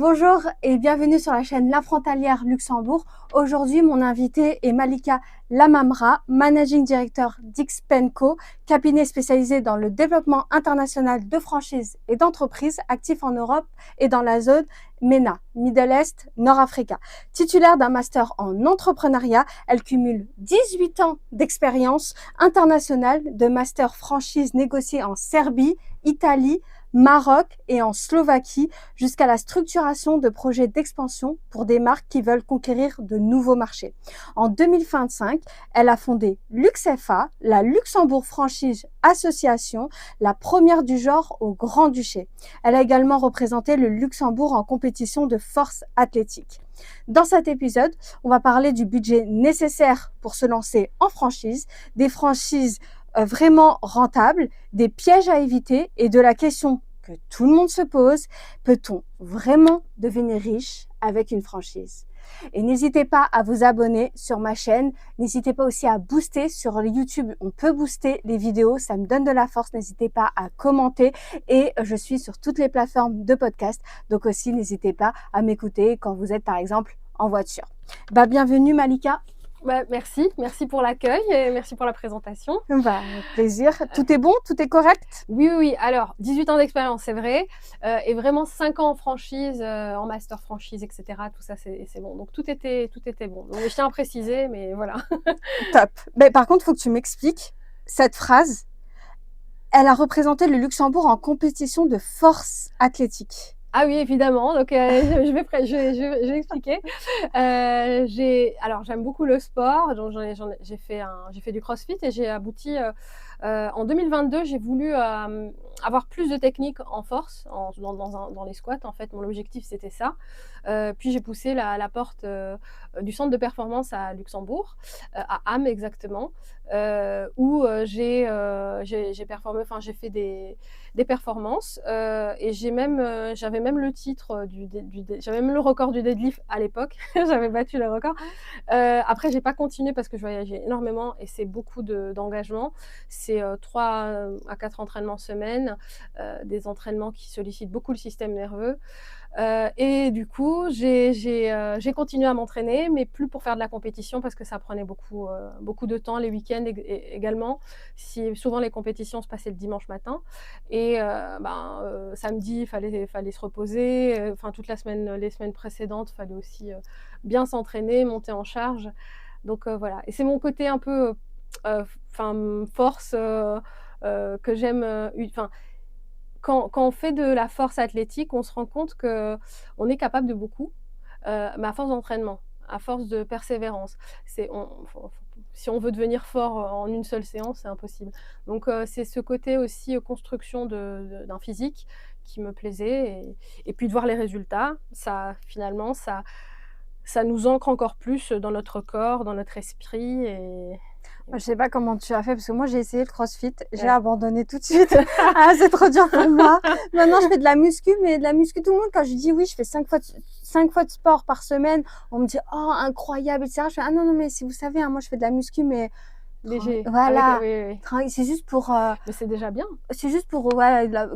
Bonjour et bienvenue sur la chaîne La Frontalière Luxembourg. Aujourd'hui, mon invité est Malika Lamamra, Managing Director d'Xpenco, cabinet spécialisé dans le développement international de franchises et d'entreprises actifs en Europe et dans la zone MENA, Middle East, Nord-Africa. Titulaire d'un master en entrepreneuriat, elle cumule 18 ans d'expérience internationale de master franchise négocié en Serbie, Italie, Maroc et en Slovaquie, jusqu'à la structuration de projets d'expansion pour des marques qui veulent conquérir de nouveaux marchés. En 2025, elle a fondé LuxFA, la Luxembourg Franchise Association, la première du genre au Grand-Duché. Elle a également représenté le Luxembourg en compétition de force athlétique. Dans cet épisode, on va parler du budget nécessaire pour se lancer en franchise, des franchises vraiment rentables, des pièges à éviter et de la question que tout le monde se pose: peut-on vraiment devenir riche avec une franchise? Et n'hésitez pas à vous abonner sur ma chaîne, n'hésitez pas aussi à booster sur YouTube, on peut booster les vidéos, ça me donne de la force, n'hésitez pas à commenter et je suis sur toutes les plateformes de podcast, donc aussi n'hésitez pas à m'écouter quand vous êtes par exemple en voiture. Bienvenue Malika. Merci pour l'accueil et merci pour la présentation. Plaisir. Tout est bon? Tout est correct? Oui. Alors, 18 ans d'expérience, c'est vrai. Et vraiment 5 ans en franchise, en master franchise, etc. Tout ça, c'est bon. Donc, tout était bon. Donc, je tiens à préciser, mais voilà. Top. Mais par contre, il faut que tu m'expliques cette phrase. Elle a représenté le Luxembourg en compétition de force athlétique. Ah oui, évidemment. Donc, je vais expliquer. Alors, j'aime beaucoup le sport. Donc, j'ai fait du CrossFit et j'ai abouti en 2022. J'ai voulu avoir plus de technique en force dans les squats. En fait, mon objectif, c'était ça. Puis, j'ai poussé la porte du centre de performance à Luxembourg, à Ham exactement, où j'ai performé. Enfin, j'ai fait des performances et j'avais même le titre j'avais même le record du deadlift à l'époque. J'avais battu le record. Après, j'ai pas continué parce que je voyageais énormément et c'est beaucoup d'engagement. C'est 3 à 4 entraînements semaine, des entraînements qui sollicitent beaucoup le système nerveux. Et du coup, j'ai continué à m'entraîner, mais plus pour faire de la compétition parce que ça prenait beaucoup de temps, les week-ends également. Souvent, les compétitions se passaient le dimanche matin. Et samedi, il fallait se reposer. Enfin, toute la semaine, les semaines précédentes, il fallait aussi bien s'entraîner, monter en charge. Donc voilà. Et c'est mon côté un peu force que j'aime. Quand on fait de la force athlétique, on se rend compte qu'on est capable de beaucoup, mais à force d'entraînement, à force de persévérance. Si on veut devenir fort en une seule séance, c'est impossible. Donc c'est ce côté aussi construction d'un physique qui me plaisait et puis de voir les résultats, finalement, ça nous ancre encore plus dans notre corps, dans notre esprit Je sais pas comment tu as fait parce que moi j'ai essayé le CrossFit, j'ai ouais. abandonné tout de suite. Ah, c'est trop dur pour moi. Maintenant je fais de la muscu, mais de la muscu, tout le monde, quand je dis oui, je fais 5 fois de sport par semaine, on me dit oh incroyable, etc. Je fais ah non mais si vous savez, moi je fais de la muscu, mais Léger. voilà, Oui. c'est juste pour Mais c'est déjà bien.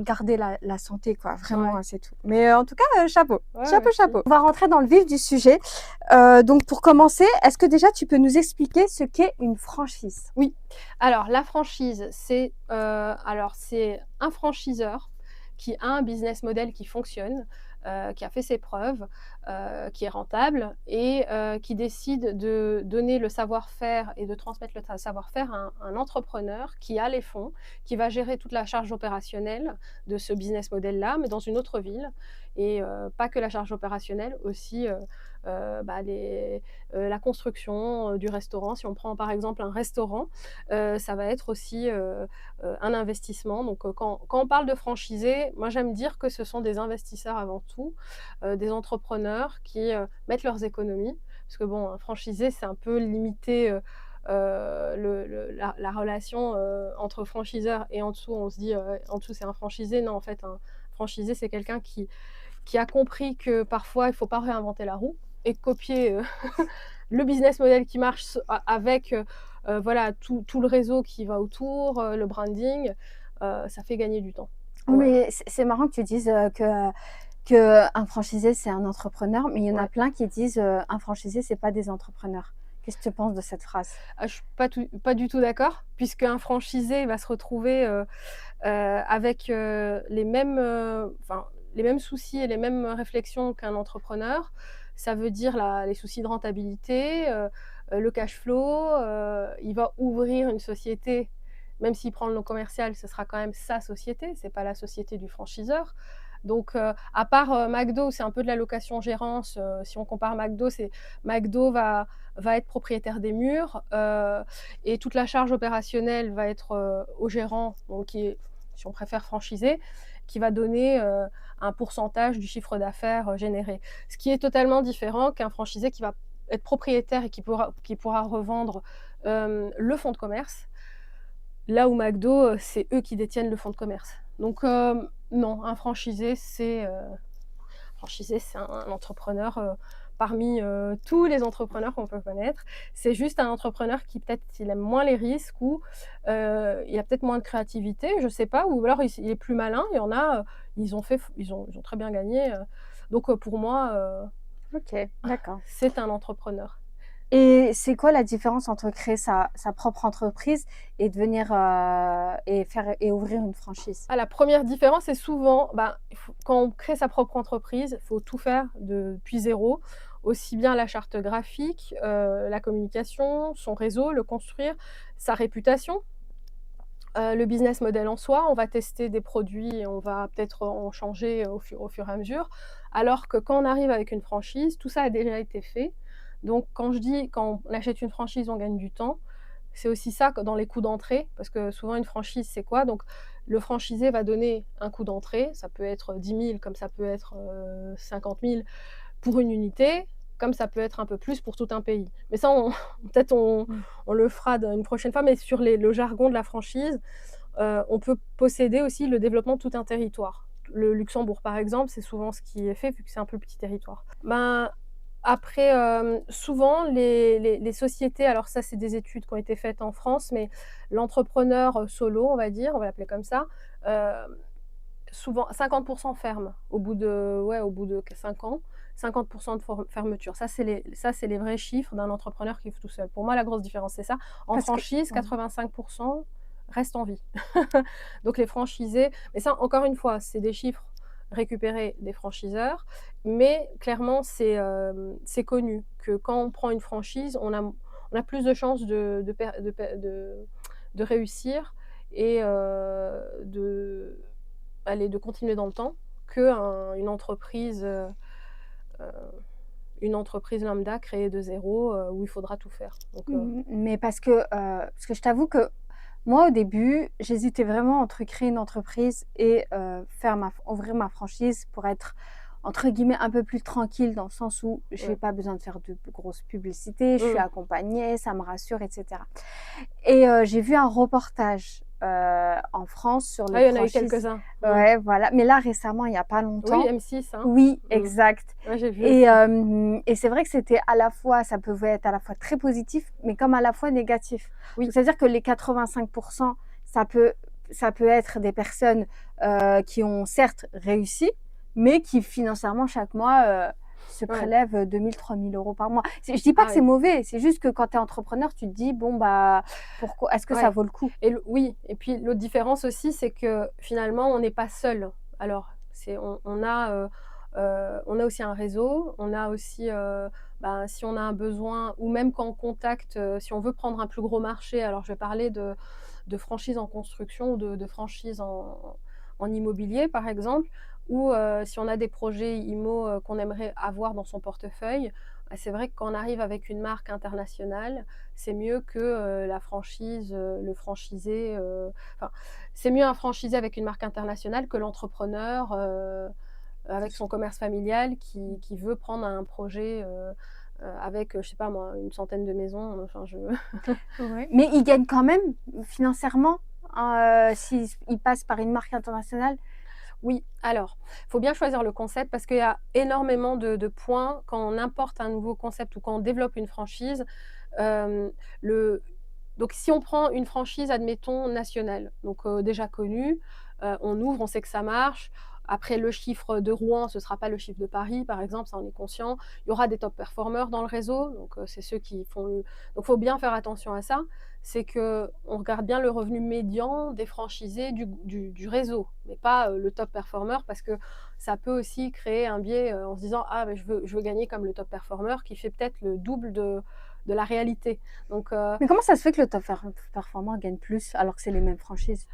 garder la santé, quoi, vraiment, Ouais. c'est tout. Mais en tout cas, chapeau, Ouais, chapeau, merci. chapeau. On va rentrer dans le vif du sujet. Donc pour commencer, est-ce que déjà tu peux nous expliquer ce qu'est une franchise? Oui. Alors la franchise, c'est un franchiseur qui a un business model qui fonctionne, qui a fait ses preuves, qui est rentable et qui décide de donner le savoir-faire et de transmettre le savoir-faire à un entrepreneur qui a les fonds, qui va gérer toute la charge opérationnelle de ce business model-là, mais dans une autre ville et pas que la charge opérationnelle, aussi la construction du restaurant. Si on prend par exemple un restaurant, ça va être aussi un investissement. Donc quand on parle de franchisés, moi j'aime dire que ce sont des investisseurs avant tout, des entrepreneurs qui mettent leurs économies. Parce que bon, un franchisé, c'est un peu limité la relation entre franchiseur et en dessous, on se dit en dessous c'est un franchisé. Non, en fait, un franchisé, c'est quelqu'un qui a compris que parfois il ne faut pas réinventer la roue et copier le business model qui marche avec tout le réseau qui va autour, le branding, ça fait gagner du temps. Mais c'est marrant que tu dises que qu'un franchisé, c'est un entrepreneur, mais il y en a Ouais. plein qui disent un franchisé, c'est pas des entrepreneurs. Qu'est-ce que tu penses de cette phrase? Ah, je suis pas du tout d'accord, puisqu'un franchisé va se retrouver, avec, les mêmes soucis et les mêmes réflexions qu'un entrepreneur. Ça veut dire les soucis de rentabilité, le cash flow, il va ouvrir une société, même s'il prend le nom commercial, ce sera quand même sa société, c'est pas la société du franchiseur. Donc, à part, McDo, c'est un peu de la location-gérance, si on compare McDo, c'est McDo va être propriétaire des murs, et toute la charge opérationnelle va être, au gérant, donc qui est, si on préfère, franchisé, qui va donner, un pourcentage du chiffre d'affaires, généré. Ce qui est totalement différent qu'un franchisé qui va être propriétaire et qui pourra revendre, le fonds de commerce. Là où McDo, c'est eux qui détiennent le fonds de commerce. Donc, non, un franchisé, c'est un entrepreneur, parmi, tous les entrepreneurs qu'on peut connaître. C'est juste un entrepreneur qui peut-être il aime moins les risques ou, il a peut-être moins de créativité, je sais pas, ou alors il est plus malin. Il y en a, ils ont très bien gagné, donc, pour moi, Ok, d'accord. c'est un entrepreneur. Et c'est quoi la différence entre créer sa propre entreprise et devenir et ouvrir une franchise? Ah, la première différence, c'est souvent, quand on crée sa propre entreprise, il faut tout faire depuis zéro, aussi bien la charte graphique, la communication, son réseau, le construire, sa réputation, le business model en soi. On va tester des produits et on va peut-être en changer au fur et à mesure. Alors que quand on arrive avec une franchise, tout ça a déjà été fait. Donc quand on achète une franchise, on gagne du temps. C'est aussi ça que dans les coûts d'entrée, parce que souvent une franchise, c'est quoi? Donc le franchisé va donner un coût d'entrée, ça peut être 10 000 comme ça peut être, 50 000 pour une unité, comme ça peut être un peu plus pour tout un pays. Mais ça, peut-être Mmh. on le fera une prochaine fois, mais sur le jargon de la franchise, on peut posséder aussi le développement de tout un territoire. Le Luxembourg, par exemple, c'est souvent ce qui est fait, vu que c'est un plus petit territoire. Après, souvent les sociétés, alors ça, c'est des études qui ont été faites en France, mais l'entrepreneur, solo, on va dire, on va l'appeler comme ça, souvent 50 ferment au bout de 5 ans, 50 de fermeture. Ça, c'est les vrais chiffres d'un entrepreneur qui ouvre tout seul. Pour moi, la grosse différence, c'est ça. En Parce que franchise, ouais. 85 restent en vie. Donc les franchisés, mais ça, encore une fois, c'est des chiffres récupérés des franchiseurs, mais clairement, c'est connu que quand on prend une franchise, on a plus de chances de réussir et de continuer dans le temps heu, une entreprise lambda créée de zéro, où il faudra tout faire. Donc, Mais parce que je t'avoue que moi, au début, j'hésitais vraiment entre créer une entreprise et ouvrir ma franchise pour être, entre guillemets, «un peu plus tranquille» dans le sens où j'ai ouais. pas besoin de faire de grosses publicités, je suis Mmh. accompagnée, ça me rassure et cetera. J'ai vu un reportage, en France sur les Ah, il y en a eu franchises. quelques-uns. Mmh. Ouais, voilà, mais là récemment, il y a pas Oui, longtemps. M6, hein. Oui, Mmh. exact. Ouais, j'ai vu aussi. Et c'est vrai que ça pouvait être à la fois très positif, mais comme à la fois négatif. Donc Oui, c'est-à-dire que les 85, ça peut ça peut être des personnes, qui ont certes réussi, mais qui financièrement chaque mois, se ouais. prélèvent 2 000-3 000 € par mois. Je dis pas que Ah c'est oui. mauvais, c'est juste que quand tu es entrepreneur, tu te dis: «Bon, bah, pourquoi est-ce que ça Ouais, vaut le coup?» oui, et puis l'autre différence aussi, c'est que finalement, on n'est pas seul. Alors, on a aussi un réseau, on a aussi, si on a un besoin ou même quand on contacte, si on veut prendre un plus gros marché, alors je vais parler de franchise en construction ou de franchise en immobilier, par exemple, ou si on a des projets IMO, qu'on aimerait avoir dans son portefeuille, c'est vrai que quand on arrive avec une marque internationale, c'est mieux que, la franchise, le franchisé, enfin, c'est mieux un franchisé avec une marque internationale que l'entrepreneur, avec son commerce familial qui veut prendre un projet, avec, je sais pas moi, une centaine de maisons, enfin je Ouais, mais ils gagnent quand même financièrement, s'ils passent par une marque internationale? Oui, alors, il faut bien choisir le concept parce qu'il y a énormément de points quand on importe un nouveau concept ou quand on développe une franchise. Hem, le Donc si on prend une franchise, admettons nationale, donc déjà connue, on ouvre, on sait que ça marche. Après, le chiffre de Rouen, ce ne sera pas le chiffre de Paris, par exemple, ça on est conscient. Il y aura des top performers dans le réseau, donc c'est ceux qui font le... Donc il faut bien faire attention à ça, c'est qu'on regarde bien le revenu médian des franchisés du réseau, mais pas le top performer, parce que ça peut aussi créer un biais en se disant « Ah, ben, je veux gagner comme le top performer qui fait peut-être le double de la réalité. » Donc, Mais comment ça se fait que le top performant gagne plus alors que c'est les mêmes franchises?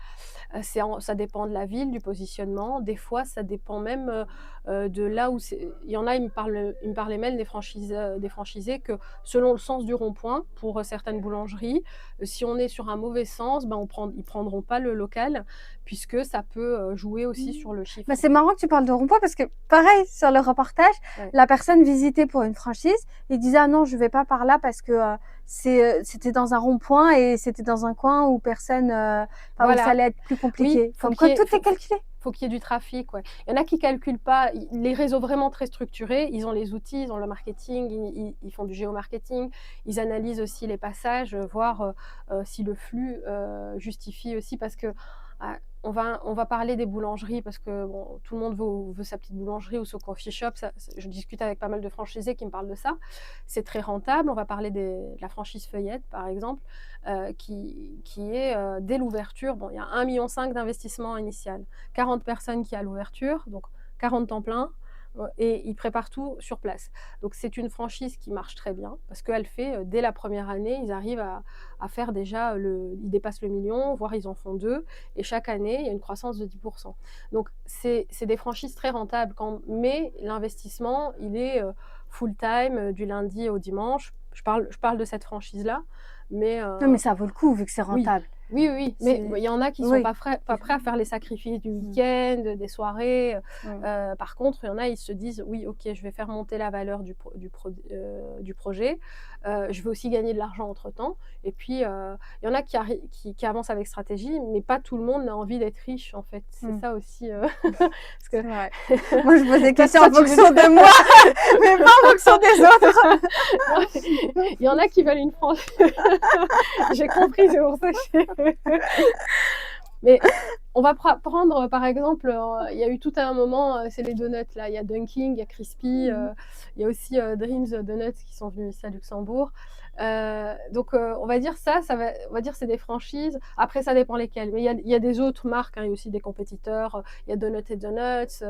ça dépend de la ville, du positionnement. Des fois, ça dépend même de là où c'est. Il y en a, ils me parlaient même des franchisés que selon le sens du rond-point, pour certaines boulangeries, si on est sur un mauvais sens, ben ils prendront pas le local, puisque ça peut jouer aussi sur le chiffre. Bah, c'est marrant que tu parles de rond-point parce que pareil, sur le reportage, Ouais. la personne visitait pour une franchise et disait ah non, je vais pas par là parce que c'était dans un rond-point et c'était dans un coin où personne, où Voilà. ça allait être plus compliqué. Oui, Comme quoi, tout est calculé. Faut qu'il y ait du trafic, ouais. Il y en a qui calculent pas. Les réseaux vraiment très structurés, ils ont les outils, ils ont le marketing, ils font du géomarketing, ils analysent aussi les passages, voir si le flux justifie aussi, parce que on va parler des boulangeries, parce que bon, tout le monde veut sa petite boulangerie ou son coffee shop. Je discute avec pas mal de franchisés qui me parlent de ça. C'est très rentable. On va parler de la franchise Feuillette, par exemple, qui est dès l'ouverture. Bon, il y a 1,5 million d'investissement initial. 40 personnes qui à l'ouverture, donc 40 temps plein, et ils préparent tout sur place. Donc c'est une franchise qui marche très bien, parce qu'elle fait, dès la première année, ils arrivent à faire déjà, ils dépassent le million, voire ils en font 2, et chaque année, il y a une croissance de 10%. Donc c'est des franchises très rentables, mais l'investissement, il est full-time, du lundi au dimanche. Je parle de cette franchise-là, mais... Non, mais ça vaut le coup vu que c'est oui. rentable. Oui, mais il y en a qui sont Oui. pas prêts à faire les sacrifices du week-end, des soirées. Par contre, il y en a, ils se disent: «Oui, OK, je vais faire monter la valeur du projet. Je vais aussi gagner de l'argent entre-temps», et puis, il y en a qui avancent avec stratégie, mais pas tout le monde a envie d'être riche, en fait. C'est ça aussi, parce que C'est vrai. Moi, je pose des questions en toi, tu veux fonction de moi, mais pas en fonction des autres. il y en a qui veulent une franchise. J'ai compris, c'est pour ça que Mais on va prendre par exemple, il y a eu tout un moment, c'est les donuts là, il y a Dunkin', il y a Crispy, il y a aussi Dreams Donuts qui sont venus ici à Luxembourg. Donc on va dire on va dire c'est des franchises. Après ça dépend lesquelles, mais il y a des autres marques, hein, il y a aussi des compétiteurs, il y a Donuts et Donuts.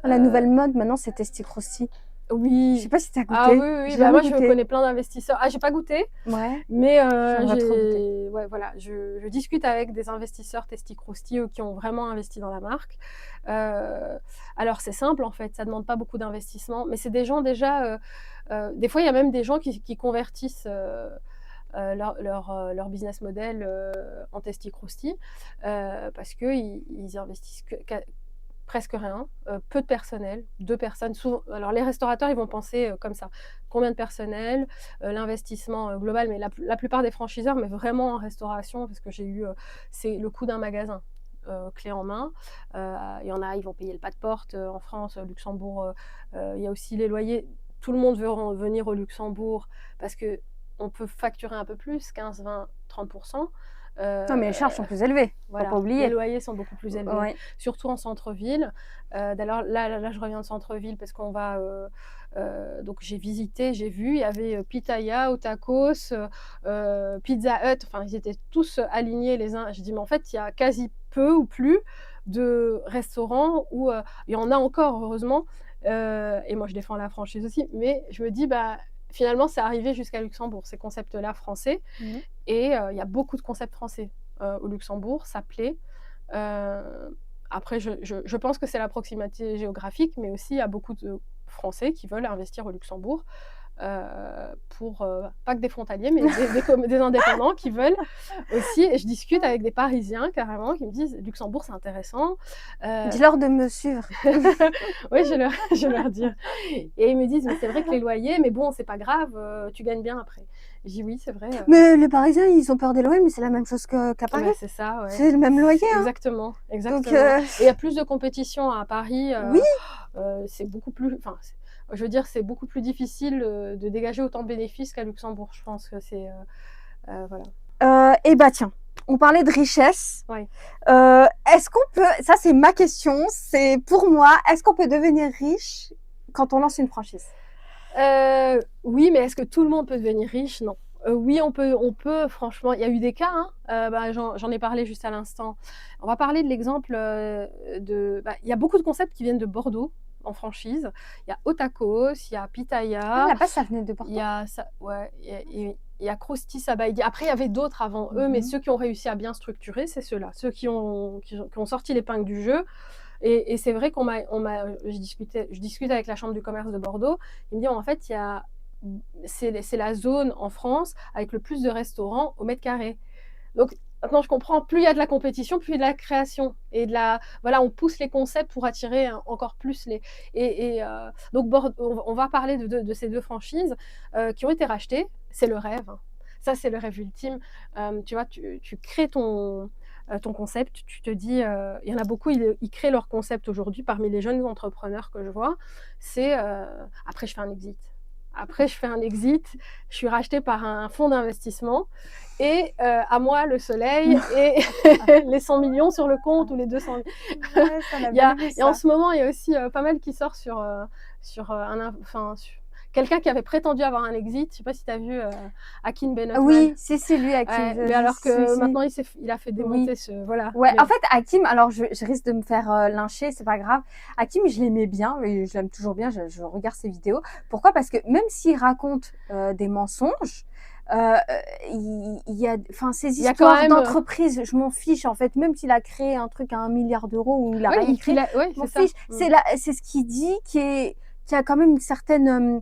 La nouvelle mode maintenant, c'est Testi Krusty. Oui. Je sais pas si tu as goûté. Ah oui, bah moi je connais plein d'investisseurs. Ah, j'ai pas goûté, Ouais. mais J'aimerais voilà, je discute avec des investisseurs Testi Krusty qui ont vraiment investi dans la marque. Alors c'est simple en fait, ça demande pas beaucoup d'investissement, mais c'est des gens déjà. Des fois, il y a même des gens qui convertissent leur business model en Testi Krusty, parce qu'ils investissent presque rien, peu de personnel, 2 personnes. Souvent, alors les restaurateurs, ils vont penser comme ça. Combien de personnel, l'investissement global, mais la plupart des franchiseurs, mais vraiment en restauration, parce que j'ai eu, c'est le coût d'un magasin. Clé en main. Il y en a, ils vont payer le pas de porte en France, au Luxembourg. Il y a aussi les loyers. Tout le monde veut venir au Luxembourg parce qu'on peut facturer un peu plus, 15, 20, 30%. Non, mais les charges sont plus élevées, Voilà, faut pas oublier. les loyers sont beaucoup plus élevés, Ouais. surtout en centre-ville. D'ailleurs, là, je reviens de centre-ville parce qu'on va. Donc, j'ai visité, j'ai vu, il y avait Pitaya, Otakos, Pizza Hut, enfin, ils étaient tous alignés les uns. J'ai dit, mais en fait, il y a quasi peu ou plus de restaurants où il y en a encore, heureusement. Et moi, je défends la franchise aussi, mais je me dis, bah, finalement, c'est arrivé jusqu'à Luxembourg, ces concepts-là français. Et il y a beaucoup de concepts français au Luxembourg, ça plaît. Après, je pense que c'est la proximité géographique, mais aussi il y a beaucoup de Français qui veulent investir au Luxembourg, pour pas que des frontaliers, mais des indépendants qui veulent aussi. Et je discute avec des Parisiens carrément qui me disent Luxembourg, c'est intéressant. Dis-leur de me suivre. Oui, je vais leur dire. Et ils me disent, mais c'est vrai que les loyers, mais bon, c'est pas grave, tu gagnes bien après. Je dis oui, c'est vrai. Mais les Parisiens, ils ont peur des loyers, mais c'est la même chose qu'à Paris. Ouais, c'est ça, ouais. C'est le même loyer. Hein. Exactement. Donc, Et il y a plus de compétition à Paris. Oui. C'est beaucoup plus. Enfin, je veux dire, c'est beaucoup plus difficile de dégager autant de bénéfices qu'à Luxembourg. Je pense que c'est voilà. Et bah tiens, on parlait de richesse. Ouais. Est-ce qu'on peut, ça c'est ma question, c'est pour moi, est-ce qu'on peut devenir riche quand on lance une franchise? Oui, mais est-ce que tout le monde peut devenir riche? Non. Oui, on peut franchement, il y a eu des cas, hein, j'en ai parlé juste à l'instant. On va parler de l'exemple, il y a beaucoup de concepts qui viennent de Bordeaux, en franchise. Il y a Otakos, il y a Ah, Pitaya, là-bas, ça venait de il Bordeaux. y a ça ouais, il y a Krusty Sabaïdi. Après, il y avait d'autres avant eux, mais ceux qui ont réussi à bien structurer, c'est ceux-là. Ceux qui ont sorti l'épingle du jeu. Et c'est vrai je discute avec la chambre du commerce de Bordeaux. Ils me disent en fait, c'est la zone en France avec le plus de restaurants au mètre carré. Donc maintenant, je comprends, plus il y a de la compétition, plus il y a de la création et voilà, on pousse les concepts pour attirer encore plus les. Donc on va parler de ces deux franchises qui ont été rachetées. C'est le rêve, hein. Ça, c'est le rêve ultime. Tu vois, tu crées ton concept, tu te dis, il y en a beaucoup, ils créent leur concept aujourd'hui parmi les jeunes entrepreneurs que je vois. C'est après, je fais un exit. Après, je fais un exit, je suis rachetée par un fonds d'investissement et à moi le soleil et les 100 millions sur le compte ou les 200 000. Ouais, ça, on a Il y a, bien vu et en ça. ce moment, il y a aussi pas mal qui sort sur quelqu'un qui avait prétendu avoir un exit. Je ne sais pas si tu as vu Akin Benotman. Oui, c'est lui à qui Ouais, mais alors que maintenant, il a fait démonter Oui. voilà. Ouais, Mais en fait, Hakim, alors je risque de me faire lyncher, c'est pas grave. Hakim, je l'aimais bien, et je l'aime toujours bien, je regarde ses vidéos. Pourquoi? Parce que même s'il raconte des mensonges, euh, il y a, enfin, ces il y a quand histoires même. d'entreprise, je m'en fiche en fait. Même s'il a créé un truc à 1 milliard d'euros ou il a Ouais, rien créé, ouais, je m'en c'est ça. fiche. C'est ce qu'il dit qui a quand même une certaine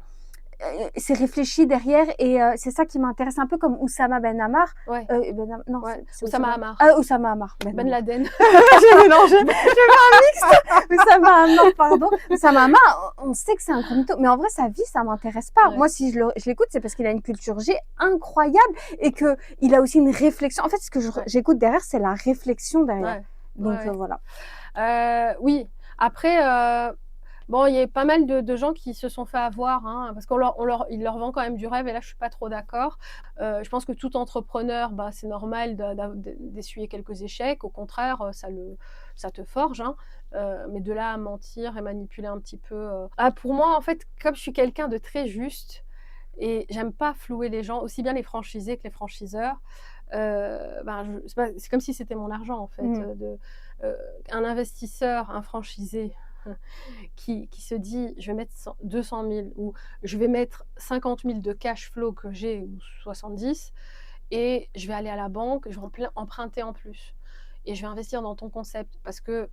c'est réfléchi derrière et c'est ça qui m'intéresse un peu comme Oussama Ben Ammar. Ouais, Non, ouais. c'est Oussama Oussama. Hamar. Ah, Oussama Ammar. Ben Laden. J'ai mélangé. J'ai fait un mixte. Oussama Ammar, pardon. Oussama Ammar, on sait que c'est un gros mytho, mais en vrai sa vie ça m'intéresse pas. Ouais. Moi si je l'écoute c'est parce qu'il a une culture G incroyable et que il a aussi une réflexion. En fait ce que j'écoute derrière c'est la réflexion derrière. Ouais. Donc Ouais. voilà. Oui. Après, bon, il y a pas mal de gens qui se sont fait avoir, hein, parce il leur vend quand même du rêve, et là, je suis pas trop d'accord. Je pense que tout entrepreneur, c'est normal d'essuyer quelques échecs. Au contraire, ça te forge, hein. Mais de là à mentir et manipuler un petit peu. Pour moi, en fait, comme je suis quelqu'un de très juste et j'aime pas flouer les gens, aussi bien les franchisés que les franchiseurs. C'est comme si c'était mon argent, en fait. Un investisseur, un franchisé qui se dit je vais mettre 200 000 ou je vais mettre 50 000 de cash flow que j'ai ou 70 et je vais aller à la banque, je vais emprunter en plus et je vais investir dans ton concept parce que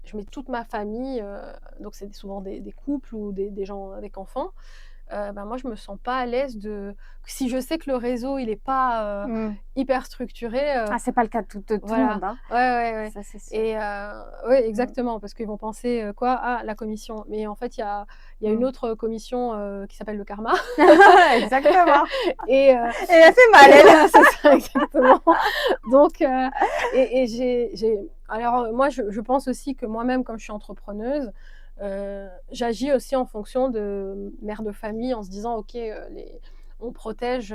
je mets toute ma famille, donc c'est souvent des couples ou des gens avec enfants. Moi je me sens pas à l'aise si je sais que le réseau il est pas hyper structuré. Ah c'est pas le cas de tout le Voilà. monde. Hein. Ouais. Ça c'est sûr. Et oui, exactement, parce qu'ils vont penser quoi? Ah, la commission. Mais en fait, il y a une autre commission qui s'appelle le karma. Exactement. Et elle fait mal, elle. voilà, c'est ça, exactement. Donc, alors, moi, je pense aussi que moi-même, comme je suis entrepreneuse, j'agis aussi en fonction de mère de famille, en se disant, OK, on protège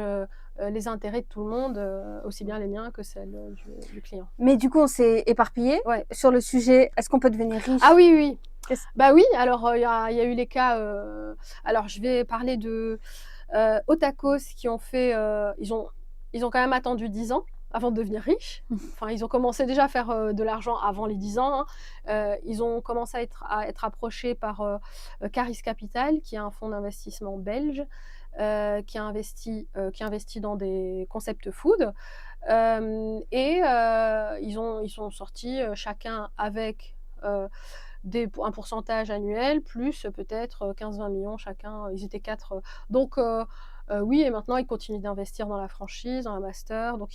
les intérêts de tout le monde, aussi bien les miens que celles du client. Mais du coup, on s'est éparpillé Ouais. sur le sujet. Est-ce qu'on peut devenir riche? Ah oui. Oui, alors il y a eu les cas. Alors je vais parler de Otakos qui ont fait. Ils ont quand même attendu 10 ans avant de devenir riches. Enfin, ils ont commencé déjà à faire de l'argent avant les 10 ans. Hein. Ils ont commencé à être approchés par Caris Capital, qui est un fonds d'investissement belge. Qui investit dans des concepts food. Ils sont sortis chacun avec un pourcentage annuel, plus peut-être 15-20 millions chacun. Ils étaient 4. Donc, oui, et maintenant, ils continuent d'investir dans la franchise, dans la master. Donc,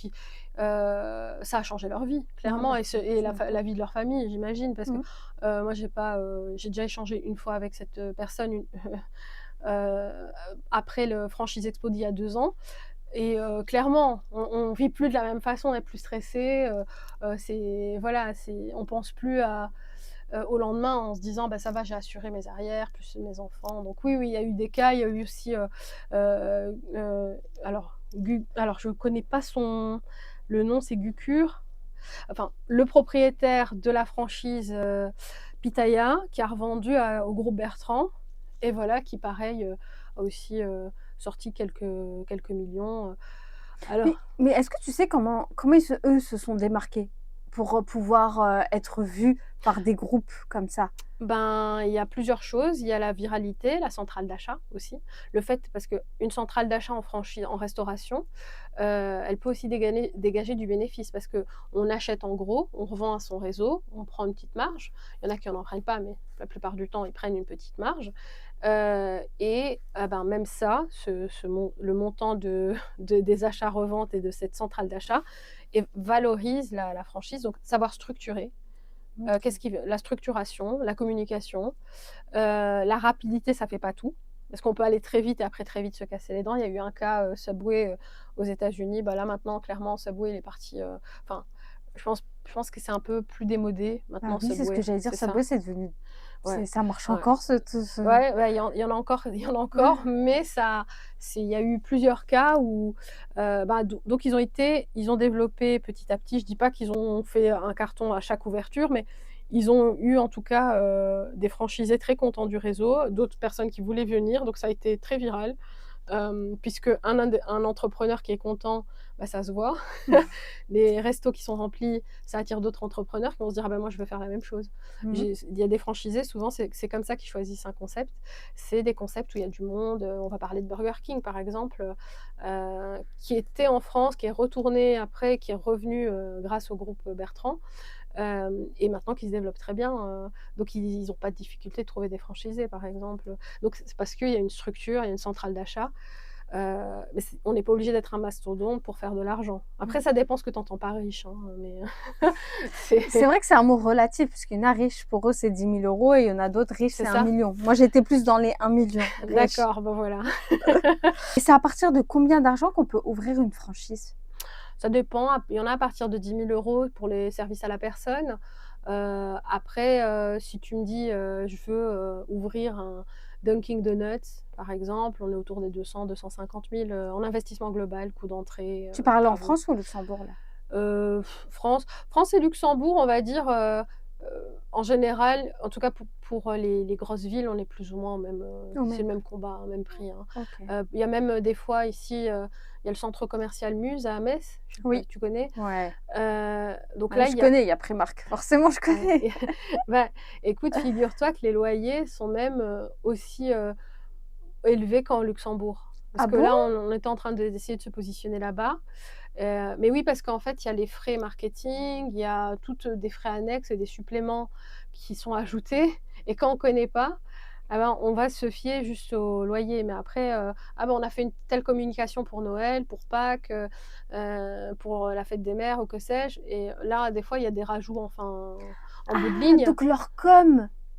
ça a changé leur vie, clairement, et la vie de leur famille, j'imagine. Parce que moi, j'ai déjà échangé une fois avec cette personne après le Franchise Expo d'il y a 2 ans. Et clairement, on vit plus de la même façon, on est plus stressé. On pense plus au lendemain en se disant ça va, j'ai assuré mes arrières, plus mes enfants. Donc oui, il y a eu des cas. Il y a eu aussi alors je connais pas le nom, c'est Gucure. enfin, le propriétaire de la franchise Pitaya qui a revendu au groupe Bertrand et voilà, qui pareil a aussi sorti quelques millions. Alors, Mais est-ce que tu sais comment eux se sont démarqués pour pouvoir être vus par des groupes comme ça? ben, il y a plusieurs choses. Il y a la viralité, la centrale d'achat aussi. Le fait parce qu'une centrale d'achat en restauration, elle peut aussi dégager du bénéfice parce qu'on achète en gros, on revend à son réseau, on prend une petite marge. Il y en a qui n'en prennent pas, mais la plupart du temps, ils prennent une petite marge. Ben, même ça, le montant des achats-reventes et de cette centrale d'achat valorise la franchise. Donc, savoir structurer. OK. La structuration, la communication, la rapidité, ça fait pas tout. Parce qu'on peut aller très vite et après très vite se casser les dents. Il y a eu un cas, Subway, aux États-Unis. Bah, là maintenant clairement Subway il est parti, enfin je pense que c'est un peu plus démodé Ah maintenant oui, c'est ce que Subway, j'allais dire, c'est ça. Subway, c'est devenu Ouais, ça marche ouais. encore ce Ouais, ouais, il y en a encore mais il y a eu plusieurs cas où, bah, donc ils ont développé petit à petit. Je dis pas qu'ils ont fait un carton à chaque ouverture, mais ils ont eu en tout cas, des franchisés très contents du réseau, d'autres personnes qui voulaient venir, donc ça a été très viral. Puisque un entrepreneur qui est content, bah, ça se voit. Les restos qui sont remplis, ça attire d'autres entrepreneurs qui vont se dire: «Ah bah, moi je veux faire la même chose». Mmh. Il y a des franchisés, souvent c'est comme ça qu'ils choisissent un concept. C'est des concepts où il y a du monde, on va parler de Burger King par exemple, qui était en France, qui est retourné après, qui est revenu, grâce au groupe Bertrand. Et maintenant qu'ils se développent très bien, donc ils ont pas de difficulté de trouver des franchisés, par exemple. Donc c'est parce qu'il y a une structure, il y a une centrale d'achat, mais on n'est pas obligé d'être un mastodonte pour faire de l'argent. Après ça dépend ce que tu entends par riche, hein, mais C'est c'est vrai que c'est un mot relatif, parce qu'il y en a riches, pour eux, c'est 10 000 € et il y en a d'autres riches, c'est c'est un ça? million. Moi, j'étais plus dans les 1 million riches. D'accord, ben voilà. Et c'est à partir de combien d'argent qu'on peut ouvrir une franchise? Ça dépend, il y en a à partir de 10 000 € pour les services à la personne. Après, si tu me dis, je veux, ouvrir un Dunkin' Donuts, par exemple, on est autour des 200 000-250 000 en investissement global, coût d'entrée, Tu parles en travaux. France ou au Luxembourg, là? France et Luxembourg, on va dire, en général, en tout cas pour les grosses villes, on est plus ou moins au même, Au c'est même le même prix. combat, même prix, hein. OK. Il y a même, des fois ici, il y a le centre commercial Muse à Metz, je sais pas Oui, si tu connais? ouais. Donc Bah, là, je il y a connais, il y a Primark. Forcément, je ouais, connais. bah, écoute, figure-toi que les loyers sont même, aussi, élevés qu'en Luxembourg. Parce Ah que bon? là, on était en train d'essayer de se positionner là-bas. Mais oui, parce qu'en fait, il y a les frais marketing, il y a toutes, des frais annexes et des suppléments qui sont ajoutés et quand on connaît pas, ah ben, on va se fier juste au loyer. Mais après, ah ben, on a fait une telle communication pour Noël, pour Pâques, pour, la fête des mères ou que sais-je et là, des fois, il y a des rajouts, enfin, en bout de Ah, ligne. donc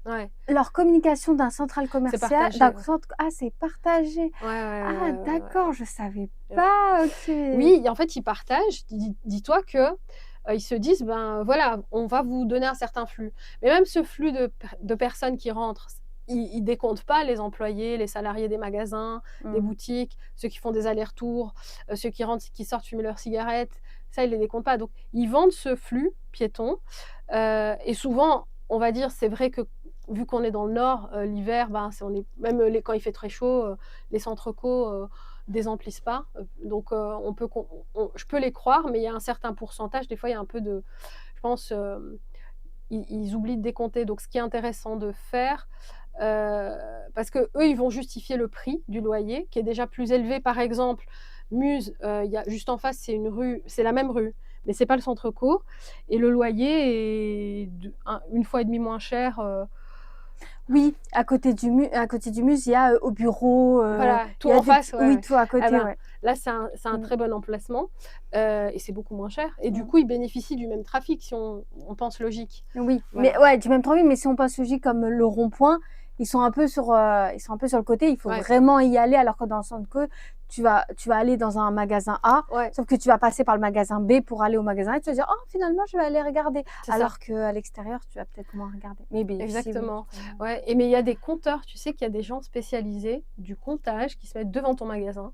Ouais, leur communication d'un central c'est commercial partagé, d'un ouais. centre ah, c'est partagé. Ouais, ouais, ouais, Ah ouais, ouais, ouais, d'accord, je savais ouais. pas, OK. Oui, et en fait, ils partagent. Dis-toi que, ils se disent: «Ben, voilà, on va vous donner un certain flux». Mais même ce flux de personnes qui rentrent, ils décomptent pas les employés, les salariés des magasins, des Mmh. boutiques, ceux qui font des allers-retours, ceux qui rentrent, qui sortent fumer leurs cigarettes. Ça, ils les décomptent pas. Donc ils vendent ce flux piéton, et souvent, on va dire, c'est vrai que vu qu'on est dans le nord, l'hiver, ben, on est même quand il fait très chaud, les centres co, désemplissent pas, donc je peux les croire, mais il y a un certain pourcentage, des fois, il y a un peu de je pense, ils oublient de décompter. Donc ce qui est intéressant de faire, parce qu'eux, ils vont justifier le prix du loyer qui est déjà plus élevé. Par exemple, Muse, il y a juste en face, c'est la même rue, mais c'est pas le centre co et le loyer est une fois et demie moins cher, Oui, à côté du musée, il y a, au bureau, voilà, il tout y a en des face, petits ouais, oui, ouais. tout à Ah côté, ben, ouais. là, c'est un Mmh, très bon emplacement, et c'est beaucoup moins cher et du mmh. coup, ils bénéficient du même trafic si on pense logique. Oui, mais Voilà. ouais, du même temps, oui, mais si on passe logique comme le rond-point, ils sont un peu sur le côté, il faut Ouais, vraiment y aller alors que dans le centre co, tu vas aller dans un magasin A, ouais, sauf que tu vas passer par le magasin B pour aller au magasin A et tu vas dire: «Oh finalement je vais aller regarder». c'est ça. Alors qu'à l'extérieur, tu vas peut-être moins regarder. Mais ils bénéficient, oui, Exactement. vraiment. Ouais mais il y a des compteurs, tu sais qu'il y a des gens spécialisés du comptage qui se mettent devant ton magasin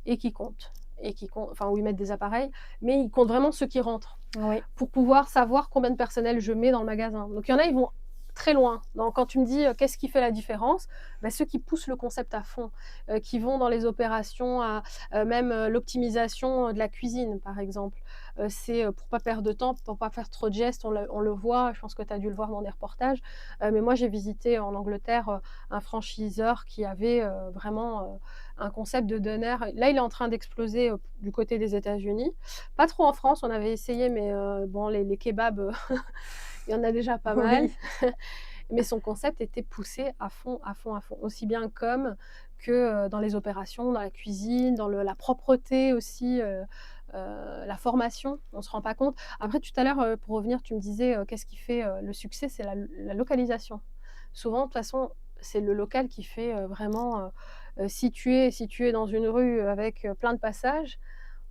et qui comptent et enfin, où ils mettent des appareils, mais ils comptent vraiment ceux qui rentrent Oui. pour pouvoir savoir combien de personnel je mets dans le magasin. Donc il y en a, ils vont très loin. Donc quand tu me dis, qu'est-ce qui fait la différence? Bah, ceux qui poussent le concept à fond, qui vont dans les opérations à même, l'optimisation, de la cuisine, par exemple. C'est, pour pas perdre de temps, pour pas faire trop de gestes. On le voit, je pense que tu as dû le voir dans des reportages. Mais moi, j'ai visité en Angleterre, un franchiseur qui avait, vraiment, un concept de doner. Là, il est en train d'exploser, du côté des États-Unis. Pas trop en France, on avait essayé, mais bon, les kebabs, il y en a déjà pas mal. Oui. Mais son concept était poussé à fond, à fond, à fond. Aussi bien com que, dans les opérations, dans la cuisine, dans la propreté aussi, la formation, on ne se rend pas compte. Après tout à l'heure, pour revenir, tu me disais, qu'est-ce qui fait, le succès? C'est la localisation. Souvent, de toute façon, c'est le local qui fait, vraiment, si tu es dans une rue avec, plein de passages,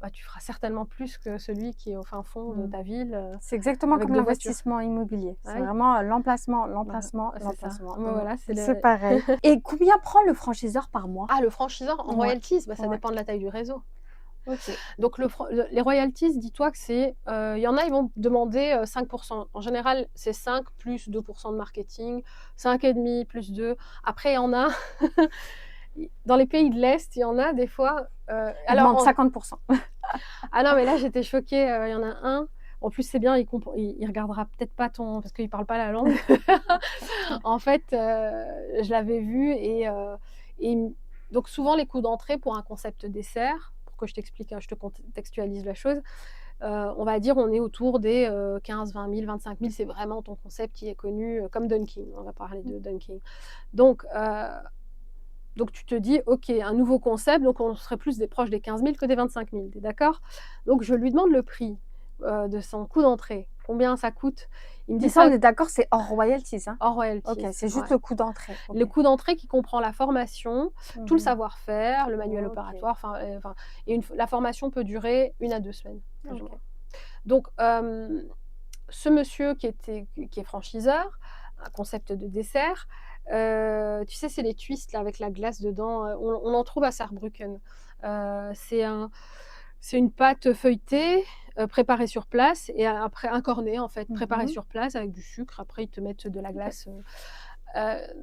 bah, tu feras certainement plus que celui qui est au fin fond de Mmh. ta ville, C'est exactement avec comme 2 voitures. l'investissement immobilier. Ah C'est oui, vraiment, l'emplacement, bah, l'emplacement, c'est ça. l'emplacement. Bah, voilà, c'est C'est le pareil. Et combien prend le franchiseur par mois? ah, le franchiseur en Ouais, royalties, bah, ça ouais. dépend de la taille du réseau. OK. Donc les royalties, dis-toi que c'est, il y en a, ils vont demander, 5. En général, c'est 5 plus 2 de marketing, 5,5 plus 2. Après, il y en a dans les pays de l'Est, il y en a des fois, Il alors demande 50%. ah non, mais là, j'étais choquée, il y en a un, en plus, c'est bien, il regardera peut-être pas ton parce qu'il parle pas la langue. En fait, je l'avais vu et donc souvent les coûts d'entrée pour un concept dessert, pour que je t'explique, je te contextualise la chose, on va dire on est autour des, 15-20 000, 25 000, c'est vraiment ton concept qui est connu, comme Dunkin', on va parler de Dunkin'. Donc tu te dis: «OK, un nouveau concept», donc on serait plus proche des 15 000 que des 25 000, tu es d'accord? Donc je lui demande le prix, de son coût d'entrée, combien ça coûte? Il me Mais dit ça, on ça est d'accord, c'est hors royalties, hein? hors OK, royalties, c'est juste ouais. le coût d'entrée. OK. Le coût d'entrée qui comprend la formation, tout le Mmh. savoir-faire, le manuel OK. opératoire, enfin et la formation peut durer 1 à 2 semaines, plus ou OK. moins. Donc ce monsieur qui est franchiseur, un concept de dessert, tu sais, c'est les twists là avec la glace dedans, on en trouve à Saarbrücken. C'est une pâte feuilletée, préparée sur place et après un cornet en fait, préparé Mmh. sur place avec du sucre. Après ils te mettent de la OK. glace,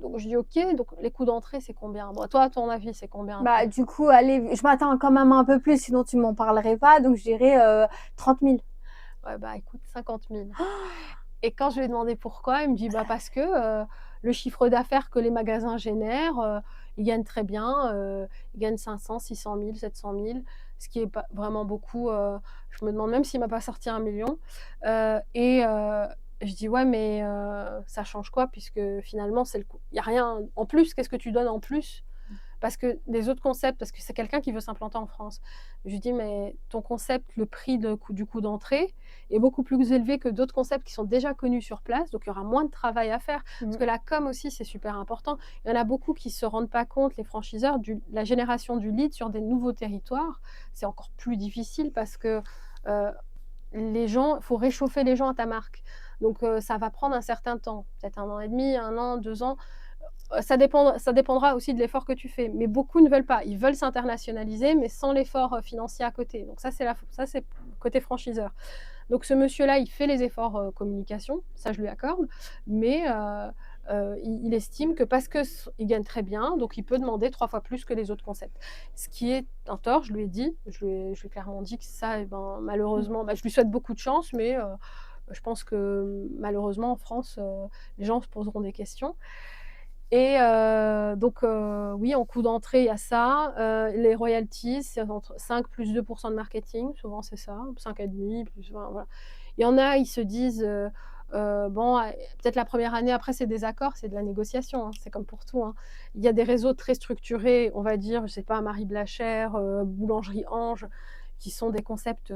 donc je dis: «OK», donc les coûts d'entrée c'est combien? Bon, toi à ton avis, c'est combien un Bah, peu? du coup, allez, je m'attends quand même un peu plus, sinon tu m'en parlerais pas, donc je dirais, 30 000. Ouais, bah, écoute, 50 000. Et quand je lui ai demandé pourquoi, il me dit: «Bah, parce que, le chiffre d'affaires que les magasins génèrent, ils gagnent très bien, ils gagnent 500 000, 700 000, ce qui est pas vraiment beaucoup», je me demande même s'il m'a pas sorti 1 million. Je dis: «Ouais, mais ça change quoi? Puisque finalement, c'est le coût, il y a rien en plus, qu'est-ce que tu donnes en plus?» Parce que les autres concepts, parce que c'est quelqu'un qui veut s'implanter en France. Je lui dis: «Mais ton concept, le prix du coût d'entrée est beaucoup plus élevé que d'autres concepts qui sont déjà connus sur place, donc il y aura moins de travail à faire». Parce Mmh. que la com aussi, c'est super important. Il y en a beaucoup qui se rendent pas compte, les franchiseurs, la génération du lead sur des nouveaux territoires, c'est encore plus difficile parce que, heu, il faut réchauffer les gens à ta marque. Donc ça va prendre un certain temps, peut-être 1 an et demi, 1 an, 2 ans. Ça dépendra aussi de l'effort que tu fais, mais beaucoup ne veulent pas. Ils veulent s'internationaliser, mais sans l'effort, financier à côté. Donc ça c'est côté franchiseur. Donc ce monsieur-là, il fait les efforts, communication, ça je lui accorde, mais il estime que parce que il gagne très bien, donc il peut demander 3 fois plus que les autres concepts. Ce qui est un tort, je lui ai dit, je lui ai clairement dit que ça, et ben, Mmh. malheureusement, bah, je lui souhaite beaucoup de chance, mais je pense que malheureusement en France, les gens se poseront des questions. Et donc oui, en coût d'entrée, il y a ça, les royalties, c'est entre 5 plus 2 de marketing, souvent c'est ça, 5,5 plus 20, voilà. Il y en a, ils se disent, bon, peut-être la première année, après c'est des accords, c'est de la négociation, hein, c'est comme pour tout, hein. Il y a des réseaux très structurés, on va dire, je sais pas, Marie Blachère, Boulangerie Ange, qui sont des concepts,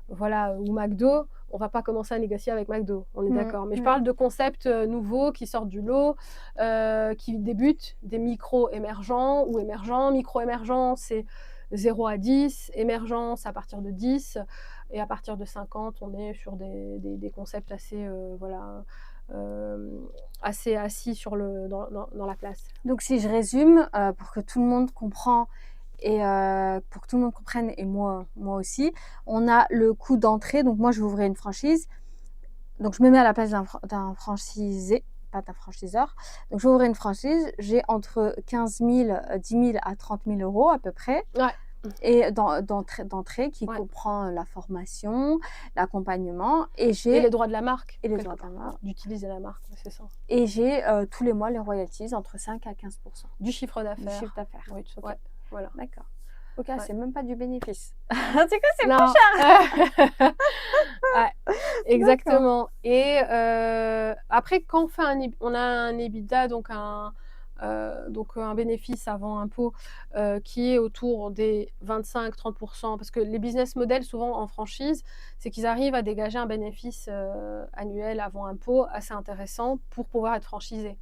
voilà, ou McDo, on va pas commencer à négocier avec McDo, on est Mmh. d'accord. Mais je Ouais. parle de concepts, nouveaux qui sortent du lot, qui débutent, des micro-émergents ou émergents. Micro-émergents, c'est 0 à 10, émergents, c'est à partir de 10 et à partir de 50, on est sur des concepts assez, voilà, assez assis dans la place. Donc si je résume, pour que tout le monde comprend Et pour que tout le monde comprenne, et moi aussi, on a le coût d'entrée. Donc moi, je vais ouvrir une franchise. Donc je me mets à la place d'un franchisé, pas d'un franchiseur. Donc je vais ouvrir une franchise. J'ai entre 15 000, 10 000 à 30 000 euros à peu près. Ouais. Et d'entrée qui Ouais. comprend la formation, l'accompagnement. Et les droits de la marque. Et les droits de la marque. D'utiliser la marque, c'est ça. Et j'ai tous les mois les royalties entre 5 à 15%. Du chiffre d'affaires. Du chiffre d'affaires. Oui, tout à fait. Ouais. Voilà. D'accord. Ok, ouais. C'est même pas du bénéfice. Du coup, c'est pas cher. Ouais, exactement. Et après, quand on a un EBITDA, donc un bénéfice avant impôt qui est autour des 25-30%, parce que les business models, souvent en franchise, c'est qu'ils arrivent à dégager un bénéfice annuel avant impôt assez intéressant pour pouvoir être franchisé.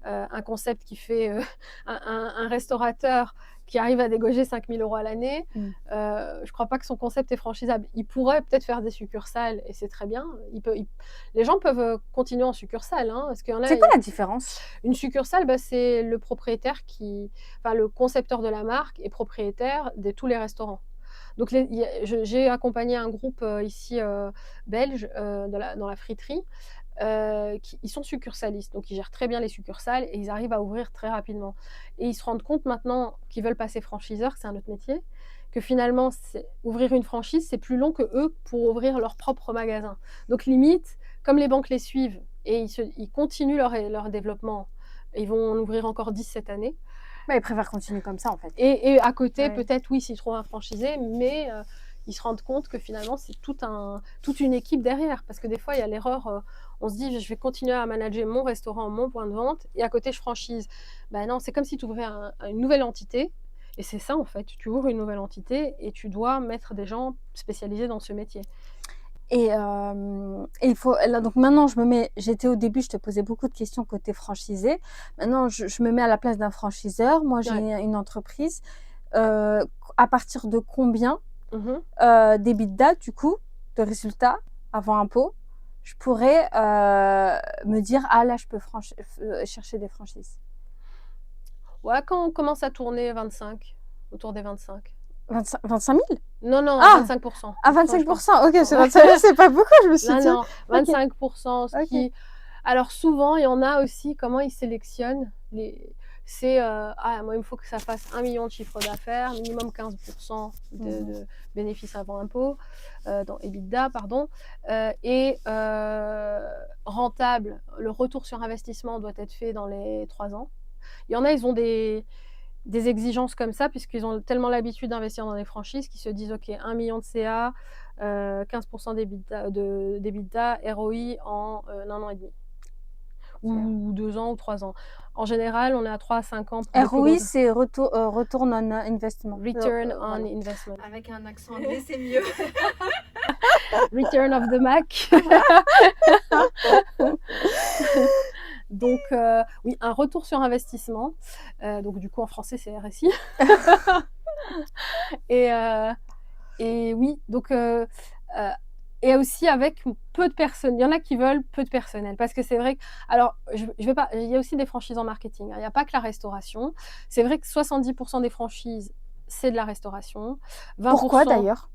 Un concept qui fait un restaurateur qui arrive à dégager 5 000 euros à l'année, je ne crois pas que son concept est franchisable. Il pourrait peut-être faire des succursales, et c'est très bien. Les gens peuvent continuer en succursale. Hein, parce qu'il y en a, c'est quoi la différence? Une succursale, c'est le propriétaire le concepteur de la marque est propriétaire de tous les restaurants. Donc j'ai accompagné un groupe ici belge dans la friterie. Ils sont succursalistes, donc ils gèrent très bien les succursales et ils arrivent à ouvrir très rapidement. Et ils se rendent compte maintenant qu'ils veulent passer franchiseur, que c'est un autre métier, que finalement, ouvrir une franchise, c'est plus long que eux pour ouvrir leur propre magasin. Donc limite, comme les banques les suivent et ils continuent leur développement, ils vont en ouvrir encore 10 cette année. Bah, ils préfèrent continuer comme ça en fait. Et à côté, peut-être, oui, s'ils trouvent un franchisé, mais ils se rendent compte que finalement, c'est toute une équipe derrière. Parce que des fois, il y a l'erreur, on se dit, je vais continuer à manager mon restaurant, mon point de vente, et à côté, je franchise. Ben non, c'est comme si tu ouvrais une nouvelle entité. Et c'est ça, en fait. Tu ouvres une nouvelle entité et tu dois mettre des gens spécialisés dans ce métier. Et il faut là, donc maintenant j'étais au début, je te posais beaucoup de questions côté franchisé. Maintenant je me mets à la place d'un franchiseur. Moi j'ai une entreprise. À partir de combien d'EBITDA, du coup, de résultats avant impôt, je pourrais me dire ah là je peux chercher des franchises. Ouais, quand on commence à tourner 25, autour des 25. 25 000? Non, 25%. Ah, 25%, ok, c'est 25 000, c'est pas beaucoup, je me suis dit. Non, 25%. Alors souvent, il y en a aussi, comment ils sélectionnent c'est, moi il me faut que ça fasse 1 million de chiffre d'affaires, minimum 15% de bénéfices avant impôt, dans EBITDA, pardon, et rentable, le retour sur investissement doit être fait dans les 3 ans. Il y en a, ils ont des exigences comme ça, puisqu'ils ont tellement l'habitude d'investir dans des franchises qu'ils se disent ok, 1 million de CA, 15% d'EBITDA, ROI en 1 an et demi. Ou 2 ans ou 3 ans. En général, on est à 3 à 5 ans. ROI, c'est Return on Investment. Return on Investment. Avec un accent anglais, c'est mieux. Return of the Mac. Donc, oui, un retour sur investissement. Donc, du coup, en français, c'est RSI. Et oui, donc, et aussi avec peu de personnes. Il y en a qui veulent peu de personnel. Parce que c'est vrai que, alors, je vais pas, il y a aussi des franchises en marketing. Hein, il n'y a pas que la restauration. C'est vrai que 70% des franchises, c'est de la restauration. 20%, pourquoi d'ailleurs?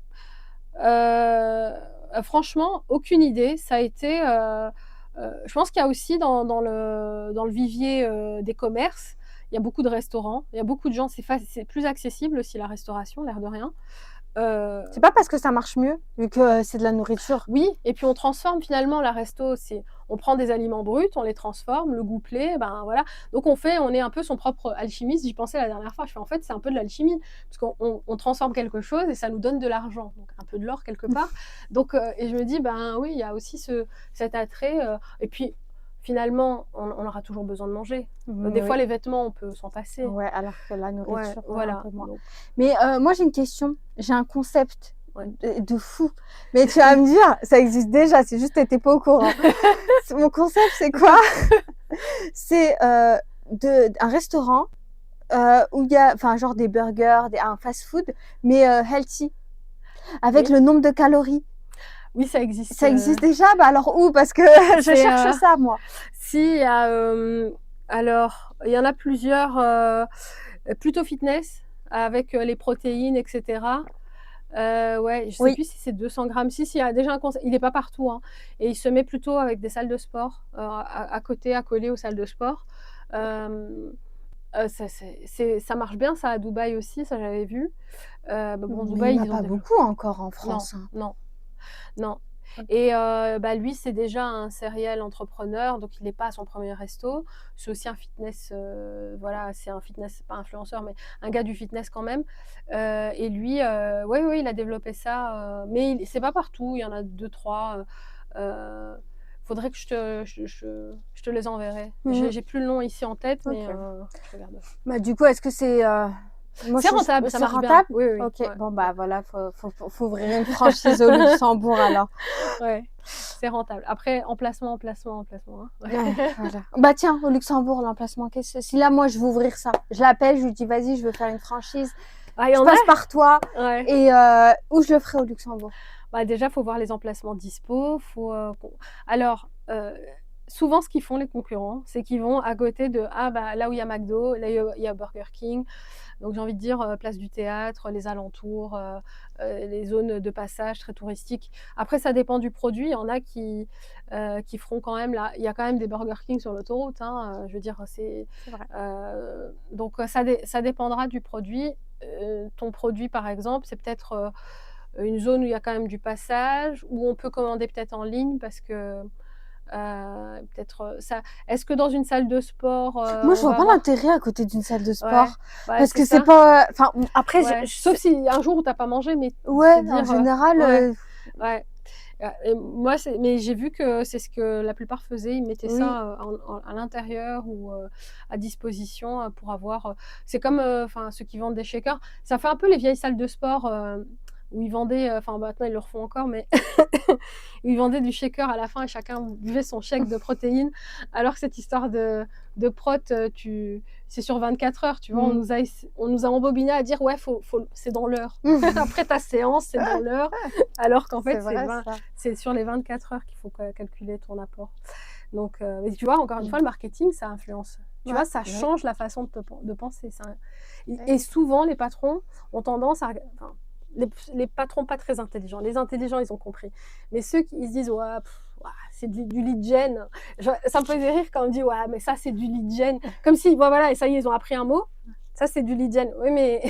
Franchement, aucune idée. Ça a été. Je pense qu'il y a aussi dans le vivier des commerces, il y a beaucoup de restaurants, il y a beaucoup de gens, c'est plus accessible aussi la restauration, l'air de rien. C'est pas parce que ça marche mieux, vu que c'est de la nourriture. Oui, et puis on transforme finalement la resto, on prend des aliments bruts, on les transforme, le goût plaît, ben voilà. Donc on est un peu son propre alchimiste. J'y pensais la dernière fois, je fais en fait c'est un peu de l'alchimie, parce qu'on transforme quelque chose et ça nous donne de l'argent, donc un peu de l'or quelque part. Donc et je me dis ben oui, il y a aussi cet attrait, et puis finalement on aura toujours besoin de manger. Des fois les vêtements on peut s'en passer. Ouais, alors que la nourriture, voilà. Un peu moins. Mais moi j'ai une question, j'ai un concept de fou. Mais tu vas me dire, ça existe déjà, c'est juste que t'étais pas au courant. Mon concept, c'est quoi? C'est un restaurant où il y a, enfin, genre des burgers, un fast-food, mais healthy, avec le nombre de calories. Oui, ça existe. Ça existe déjà? Bah alors où? Parce que je cherche ça, moi. Si, il y a... alors, il y en a plusieurs, plutôt fitness. avec les protéines, etc. Ouais, je sais Oui. plus si c'est 200 grammes. Si, si, il y a déjà un conseil. Il est pas partout, hein, et il se met plutôt avec des salles de sport, à côté, accolé aux salles de sport. Hem, ça marche bien ça à Dubaï aussi, ça j'avais vu. Bah, bon, Mais il y Dubaï, en a ils ont pas développé. beaucoup encore en Non, France, hein. non. Non, et bah, lui, c'est déjà un serial entrepreneur, donc il est pas à son premier resto. C'est aussi un fitness, voilà, c'est un fitness, pas influenceur, mais un gars du fitness quand même. Et lui, oui, oui, il a développé ça, mais c'est pas partout, il y en a 2-3. Faudrait que je te les enverrai. Mmh. J'ai plus le nom ici en tête, mais OK. je regarde. Bah, du coup, est-ce que c'est, moi C'est je rentable, ça c'est marche bien. rentable? Oui, oui, OK, oui. Ouais, bon, ouais. bah, voilà, faut ouvrir une franchise au Luxembourg alors. Ouais, c'est rentable. Après, emplacement, emplacement, emplacement, hein. Ouais. Ouais, voilà. Bah, tiens, au Luxembourg, l'emplacement, qu'est-ce si là, moi, je veux ouvrir ça, je l'appelle, je lui dis: «Vas-y, je veux faire une franchise, Ah, il y je en a? passe par toi» Ouais. et où je le ferai au Luxembourg? Bah, déjà, faut voir les emplacements dispo, faut, alors, souvent ce qu'ils font les concurrents, c'est qu'ils vont à côté de ah bah, là où il y a McDo, là il y a Burger King. Donc j'ai envie de dire, place du Théâtre, les alentours, les zones de passage très touristiques. Après ça dépend du produit, il y en a qui feront quand même là il y a quand même des Burger King sur l'autoroute, hein, je veux dire c'est, C'est vrai. donc ça dépendra du produit. Ton produit par exemple, c'est peut-être, une zone où il y a quand même du passage, où on peut commander peut-être en ligne parce que, peut-être, ça est-ce que dans une salle de sport, Moi, je on vois va pas avoir l'intérêt à côté d'une salle de ouais, sport bah, parce c'est que c'est ça, pas, après ouais. Sauf si un jour où tu as pas mangé, mais se ouais, en dire, général, ouais, ouais, et moi mais j'ai vu que c'est ce que la plupart faisaient, ils mettaient oui. ça, à l'intérieur ou, à disposition, pour avoir, c'est comme, enfin ceux qui vendent des shakers, ça fait un peu les vieilles salles de sport, où ils vendaient, enfin maintenant ils le refont encore, mais ils vendaient du shaker à la fin et chacun buvait son shake de protéines. Alors que cette histoire de prot, c'est sur 24 heures, tu vois? Mmh. On nous a embobiné à dire: «Ouais, faut c'est dans l'heure. Après ta séance, c'est dans l'heure». Alors qu'en C'est fait, vrai ça. c'est sur les 24 heures qu'il faut calculer ton apport. Donc, mais tu vois, encore une Mmh. fois, le marketing, ça influence. Tu Ouais, vois, ça oui, change la façon de penser, ça et oui. souvent les patrons ont tendance à enfin, les patrons pas très intelligents. Les intelligents, ils ont compris. Mais ceux qui ils se disent: «Ouais, ouah, c'est du lead gen». Ça me faisait rire quand on me dit: «Ouais, mais ça, c'est du lead gen». Comme si, bah, voilà et ça y est, ils ont appris un mot. Ça, c'est du lead gen. Oui, mais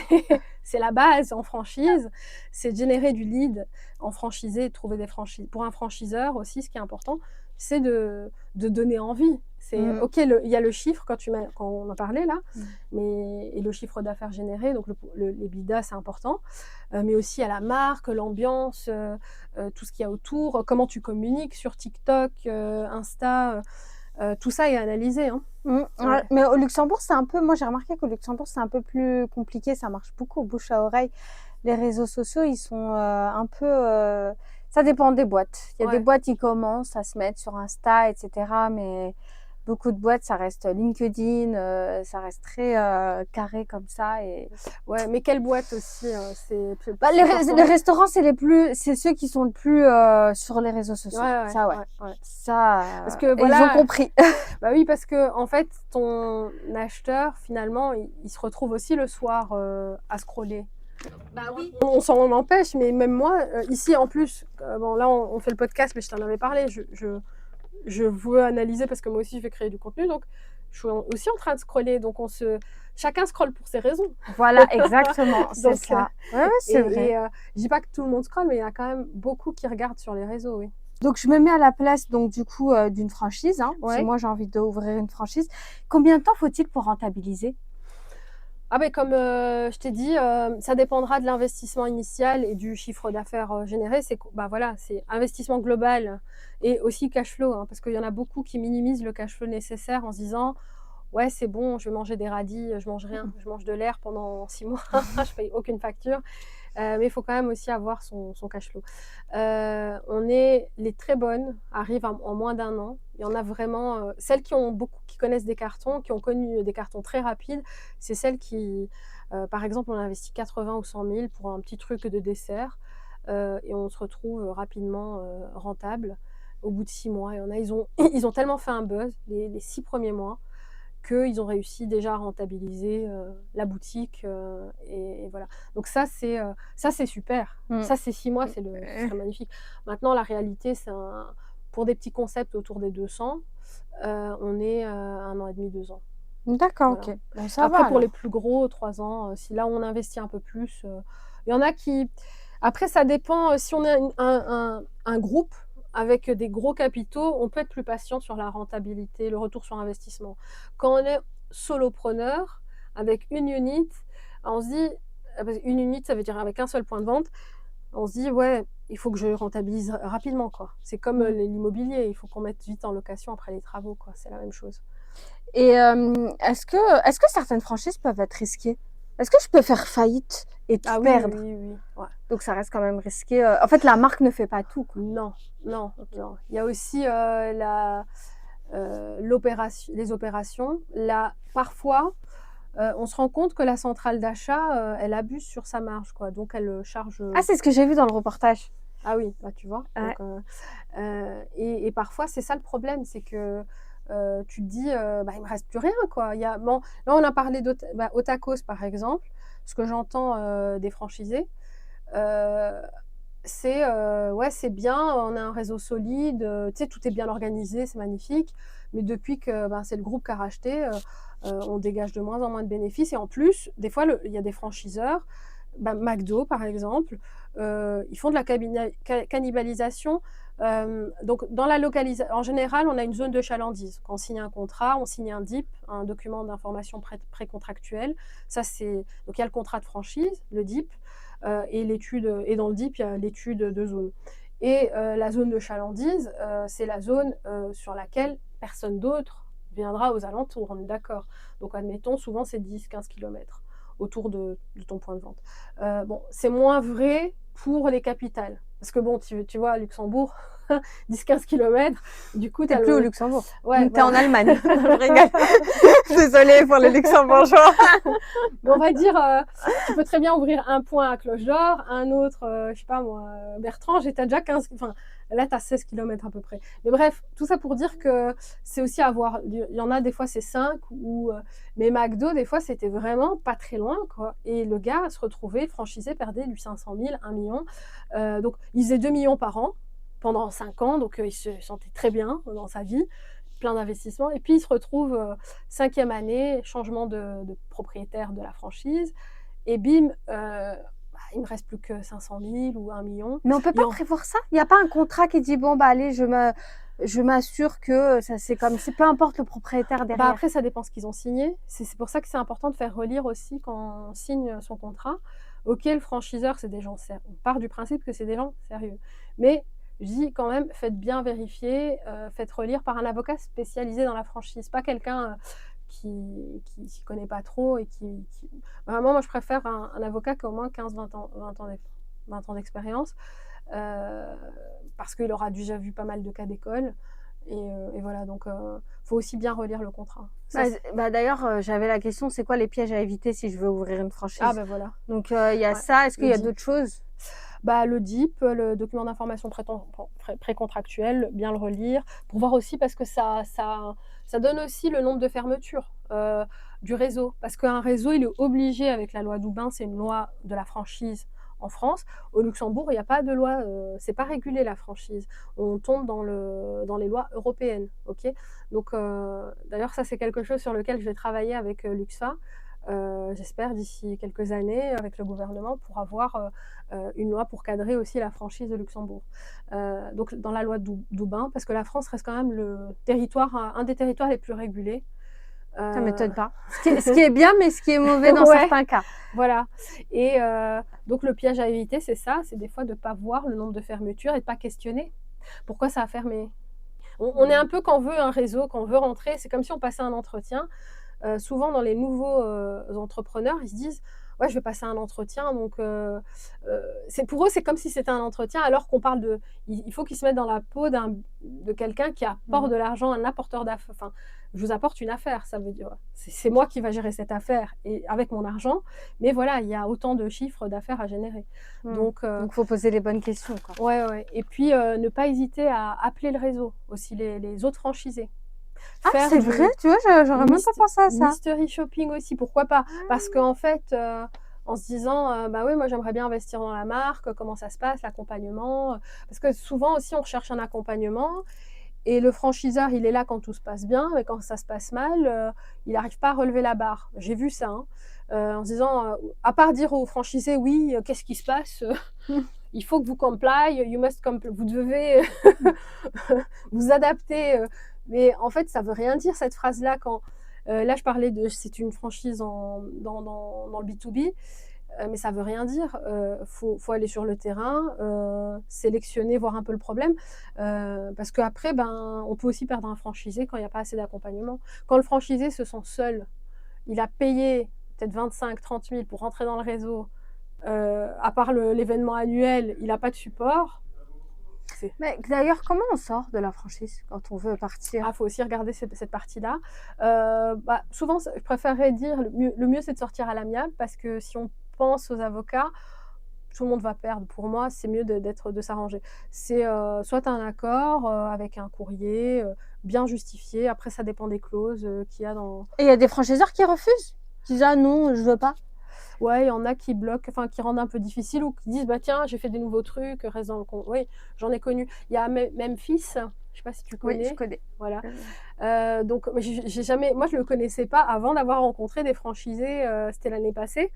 c'est la base en franchise, c'est de générer du lead en franchisé et de trouver des franchises. Pour un franchiseur aussi, ce qui est important, c'est de donner envie. C'est Mmh. OK, il y a le chiffre quand on en parlait là, Mmh. mais et le chiffre d'affaires généré, donc l'EBITDA, c'est important, mais aussi à la marque, l'ambiance, tout ce qu'il y a autour, comment tu communiques sur TikTok, Insta, tout ça est analysé, hein. Mmh, ouais, Ouais. mais au Luxembourg, c'est un peu moi, j'ai remarqué qu'au Luxembourg, c'est un peu plus compliqué, ça marche beaucoup au bouche à oreille. Les réseaux sociaux, ils sont, un peu, ça dépend des boîtes. Il y a des Ouais. boîtes, ils commencent à se mettre sur Insta et cetera, mais beaucoup de boîtes, ça reste LinkedIn, ça reste très, carré comme ça et Ouais, mais quelle boîte aussi, bah, c'est les corporate? restaurants, c'est ceux qui sont le plus, sur les réseaux Ouais, sociaux. ouais, Ça, ouais. ouais, ouais. Ça, Parce que et ils ont voilà, compris. bah, oui, parce qu'en fait, ton acheteur, finalement, il se retrouve aussi le soir, à scroller. Bah oui. On s'en empêche, mais même moi, ici, en plus, bon, là, on fait le podcast, mais je t'en avais parlé, je veux analyser parce que moi aussi, je vais créer du contenu, donc je suis aussi en train de scroller, donc chacun scrolle pour ses raisons. Voilà, exactement, c'est Donc, ça. Ouais, ouais, c'est vrai. je dis pas que tout le monde scrolle, mais il y en a quand même beaucoup qui regardent sur les réseaux, oui. Donc je me mets à la place donc du coup, d'une franchise, hein, si Ouais. moi j'ai envie d'ouvrir une franchise. Combien de temps faut-il pour rentabiliser? Ah beh, comme, je t'ai dit, ça dépendra de l'investissement initial et du chiffre d'affaires, généré. C'est que bah, voilà, c'est investissement global et aussi cash flow, hein, parce qu'il y en a beaucoup qui minimisent le cash flow nécessaire en se disant: «Ouais, c'est bon, je vais manger des radis, je mange rien, je mange de l'air pendant 6 mois, je paye aucune facture». Mais il faut quand même aussi avoir son cash flow. Les très bonnes arrivent en moins d'un an. Il y en a vraiment, celles qui connaissent des cartons, qui ont connu des cartons très rapides, c'est celles qui, par exemple, on a investi 80 ou 100 000 pour un petit truc de dessert, et on se retrouve rapidement, rentable au bout de 6 mois. Il y en a, ils ont ils ont tellement fait un buzz les 6 premiers mois qu'ils ont réussi déjà à rentabiliser la boutique. Et voilà. Donc ça, c'est super. Ça, c'est 6 mois, ce serait magnifique. Maintenant, la réalité, pour des petits concepts autour des 200, on est 1 an et demi, 2 ans. D'accord, Voilà. ok. Bon, ça Après, va pour les alors. plus gros, 3 ans, si là on investit un peu plus, il y en a qui. Après, ça dépend, si on est un groupe avec des gros capitaux, on peut être plus patient sur la rentabilité, le retour sur investissement. Quand on est solopreneur avec une unit, on se dit, parce qu'une unit, ça veut dire avec un seul point de vente, on se dit: «Ouais, il faut que je rentabilise rapidement, quoi». C'est comme, l'immobilier, il faut qu'on mette vite en location après les travaux, quoi, c'est la même chose. Et est-ce que certaines franchises peuvent être risquées? Est-ce que je peux faire faillite et tout Ah oui, perdre? oui, oui, ouais. Donc ça reste quand même risqué. En fait, la marque ne fait pas tout, quoi. Non, non, Ok. non. Il y a aussi les opérations. Là, parfois, on se rend compte que la centrale d'achat, elle abuse sur sa marge, quoi. Donc, elle charge. Ah, c'est ce que j'ai vu dans le reportage. Ah oui, bah, tu vois. Ouais. Donc, et parfois, c'est ça le problème, c'est que tu te dis, bah, il me reste plus rien, quoi. Bon, là, on a parlé Otakos, par exemple. Ce que j'entends des franchisés. euh, ouais, c'est bien, on a un réseau solide, tu sais, tout est bien organisé, c'est magnifique. Mais depuis que ben, c'est le groupe qui a racheté, on dégage de moins en moins de bénéfices. Et en plus, des fois, il y a des franchiseurs, McDo par exemple, ils font de la cannibalisation. Donc, en général, on a une zone de chalandise. Quand on signe un contrat, on signe un DIP, un document d'information précontractuelle. Donc, il y a le contrat de franchise, le DIP. Et dans le DIP, il y a l'étude de zone. Et la zone de chalandise, c'est la zone sur laquelle personne d'autre viendra aux alentours, on est d'accord. Donc admettons, souvent c'est 10-15 km autour de ton point de vente. Bon, c'est moins vrai pour les capitales. Parce que bon, tu vois, à Luxembourg, 10-15 km, du coup, tu T'es as plus au le. Luxembourg. Ouais, T'es en voilà. Allemagne. Je rigole. Désolée pour les Luxembourgeois. Mais on va dire, tu peux très bien ouvrir un point à Cloche d'Or, un autre, je sais pas moi, Bertrand, et tu as déjà 15, enfin, là, tu as 16 km à peu près. Mais bref, tout ça pour dire que c'est aussi il y en a des fois c'est 5, mais McDo, des fois, c'était vraiment pas très loin, quoi. Et le gars se retrouvait franchisé, perdait du 500 000, 1 million. Donc, il faisait 2 millions par an pendant 5 ans, donc il se sentait très bien dans sa vie, plein d'investissements. Et puis, il se retrouve 5e année, changement de propriétaire de la franchise. Et bim, il me reste plus que 500 000 ou 1 million. Mais on peut pas prévoir ça? Il n'y a pas un contrat qui dit, bon, bah allez, je m'assure que ça c'est comme si peu importe le propriétaire derrière. Après, ça dépend ce qu'ils ont signé. C'est pour ça que c'est important de faire relire aussi quand on signe son contrat. Ok, le franchiseur, c'est des gens sérieux. On part du principe que c'est des gens sérieux. Mais je dis quand même, faites bien vérifier, faites relire par un avocat spécialisé dans la franchise, pas quelqu'un qui s'y connaît pas trop et Vraiment, moi, je préfère un avocat qui a au moins 15-20 ans d'expérience, parce qu'il aura déjà vu pas mal de cas d'école. Et voilà, donc faut aussi bien relire le contrat. D'ailleurs, j'avais la question, c'est quoi les pièges à éviter si je veux ouvrir une franchise? Ah ben voilà. Donc il y a ça, est-ce qu'il y a d'autres choses? Le DIP, le document d'information précontractuelle, bien le relire, pour voir aussi, parce que ça donne aussi le nombre de fermetures du réseau. Parce qu'un réseau, il est obligé, avec la loi Doubin, c'est une loi de la franchise en France. Au Luxembourg, il n'y a pas de loi, c'est pas régulé la franchise. On tombe dans les lois européennes. Okay, donc, d'ailleurs, ça, c'est quelque chose sur lequel je vais travailler avec Luxa. J'espère d'ici quelques années avec le gouvernement pour avoir une loi pour cadrer aussi la franchise de Luxembourg. Donc dans la loi Doubin, parce que la France reste quand même un des territoires les plus régulés. Ça m'étonne pas. Ce qui est bien, mais ce qui est mauvais dans certains cas. Voilà. Et donc le piège à éviter, c'est ça, c'est des fois de ne pas voir le nombre de fermetures et de ne pas questionner. Pourquoi ça a fermé? On est un peu, quand on veut un réseau, quand on veut rentrer, c'est comme si on passait un entretien. Souvent, dans les nouveaux entrepreneurs, ils se disent « Ouais, je vais passer un entretien. » Donc, pour eux, c'est comme si c'était un entretien, alors qu'on parle de... Il faut qu'ils se mettent dans la peau de quelqu'un qui apporte de l'argent, un apporteur d'affaires. Enfin, je vous apporte une affaire, ça veut dire. C'est moi qui va gérer cette affaire et avec mon argent. Mais voilà, il y a autant de chiffres d'affaires à générer. Donc, il faut poser les bonnes questions, quoi. Ouais. Et puis, ne pas hésiter à appeler le réseau, aussi les autres franchisés. Ah, Faire c'est du vrai, tu vois, j'aurais même pas pensé à ça. mystery shopping aussi, pourquoi pas? Parce qu'en fait, en se disant, bah oui, moi j'aimerais bien investir dans la marque, comment ça se passe, l'accompagnement, parce que souvent aussi on recherche un accompagnement et le franchiseur, il est là quand tout se passe bien, mais quand ça se passe mal, il n'arrive pas à relever la barre. J'ai vu ça, hein, en se disant, à part dire aux franchisés: «Oui, qu'est-ce qui se passe? Il faut que vous comply, you must comply, vous devez vous adapter», mais en fait, ça veut rien dire cette phrase-là quand, là je parlais de c'est une franchise dans le B2B, mais ça veut rien dire. Faut aller sur le terrain, sélectionner, voir un peu le problème, parce qu'après, ben, on peut aussi perdre un franchisé quand il y a pas assez d'accompagnement. Quand le franchisé se sent seul, il a payé peut-être 25-30 000 pour rentrer dans le réseau, à part l'événement annuel, il a pas de support, c'est Mais d'ailleurs, comment on sort de la franchise quand on veut partir? faut aussi regarder cette partie-là. Bah, souvent, je préférerais dire le mieux, c'est de sortir à l'amiable parce que si on pense aux avocats, tout le monde va perdre. Pour moi, c'est mieux de s'arranger. C'est, soit tu as un accord, avec un courrier, bien justifié. Après, ça dépend des clauses, qu'il y a dans. Et il y a des franchiseurs qui refusent? Qui disent: «Ah non, je veux pas». Ouais, il y en a qui bloquent, enfin qui rendent un peu difficile ou qui disent: «Bah tiens, j'ai fait des nouveaux trucs, reste dans le con». Oui, j'en ai connu. Il y a Memphis, je sais pas si tu Oui, je connais? connais. Voilà. Donc mais j'ai jamais, moi je le connaissais pas avant d'avoir rencontré des franchisés, c'était l'année passée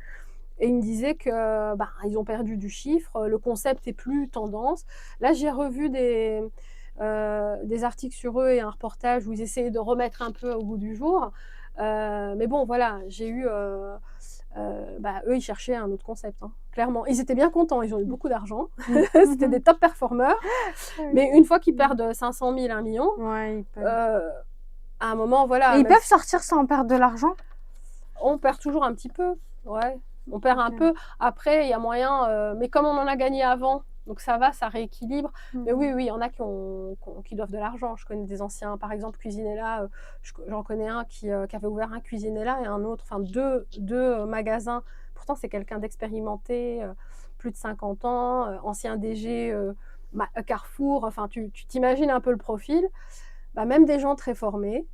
et ils me disaient que, bah, ils ont perdu du chiffre, le concept est plus tendance. Là, j'ai revu des articles sur eux et un reportage où ils essayaient de remettre un peu au goût du jour. Mais bon, voilà, j'ai eu, bah, eux, ils cherchaient un autre concept, hein, clairement. Ils étaient bien contents, ils ont eu beaucoup d'argent. C'était des top performers. Mais une fois qu'ils perdent 500 000, 1 million, Ouais, ils peuvent. à un moment, Et voilà, ils même peuvent si sortir sans perdre de l'argent? on perd toujours un petit peu, ouais, on perd un OK. peu. Après, il y a moyen, mais comme on en a gagné avant, donc ça va, ça rééquilibre. Mais oui, oui, il y en a qui doivent de l'argent. Je connais des anciens, par exemple, Cuisinella, j'en connais un qui avait ouvert un Cuisinella et un autre, enfin 2 magasins. Pourtant, c'est quelqu'un d'expérimenté, plus de 50 ans, ancien DG, Carrefour, enfin tu t'imagines un peu le profil. Bah, même des gens très formés.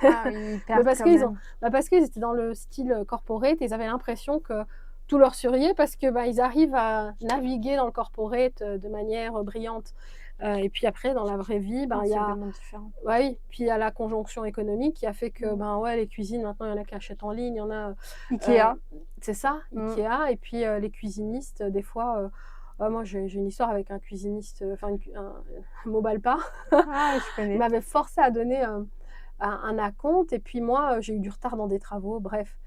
Ah oui, ils Mais perdent quand même. parce qu'ils étaient dans le style, corporate et ils avaient l'impression que tout leur souriait parce que, bah, ils arrivent à naviguer dans le corporate, de manière, brillante. Et puis après dans la vraie vie, ben, Non, il y c'est 2 a mondes différents. ouais, oui, puis il y a la conjonction économique qui a fait que, Mmh. ben, ouais, les cuisines maintenant il y en a qui achètent en ligne, il y en a, IKEA. c'est ça, Mmh. IKEA et puis, les cuisinistes, des fois, moi j'ai une histoire avec un cuisiniste, enfin une cu un Mobalpa. Ah, je Il connais. m'avait forcé à donner, un acompte et puis moi, j'ai eu du retard dans des travaux, bref.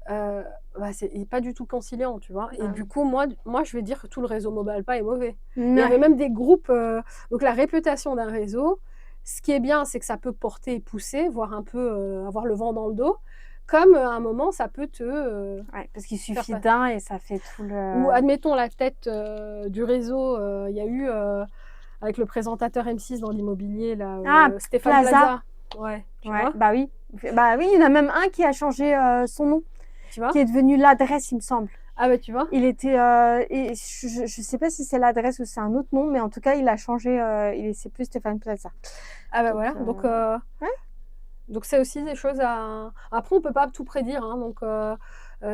Heu, bah, c'est pas du tout conciliant, tu vois? Et Ah du oui. coup, moi, je vais dire que tout le réseau Mobalpa est mauvais. Il y avait Mouais. même des groupes, donc la réputation d'un réseau, ce qui est bien, c'est que ça peut porter et pousser, voire un peu, avoir le vent dans le dos, comme, à un moment, ça peut te, Ouais, parce qu'il faire suffit pas d'un et ça fait tout ou le. admettons la tête, du réseau, il y a eu, avec le présentateur M6 dans l'immobilier là, Ah, Stéphane Plaza. Plaza. Ouais, tu Ouais, vois? bah oui. Bah oui, il y en a même un qui a changé, son nom, Tu vois? qui est devenu l'adresse, il me semble. Ah bah, tu vois? Il était, et je sais pas si c'est l'adresse ou c'est un autre nom, mais en tout cas, il a changé, c'est plus Stéphane Plaza. Ah bah, Donc voilà, ouais. donc c'est aussi des choses à après on peut pas tout prédire, hein, donc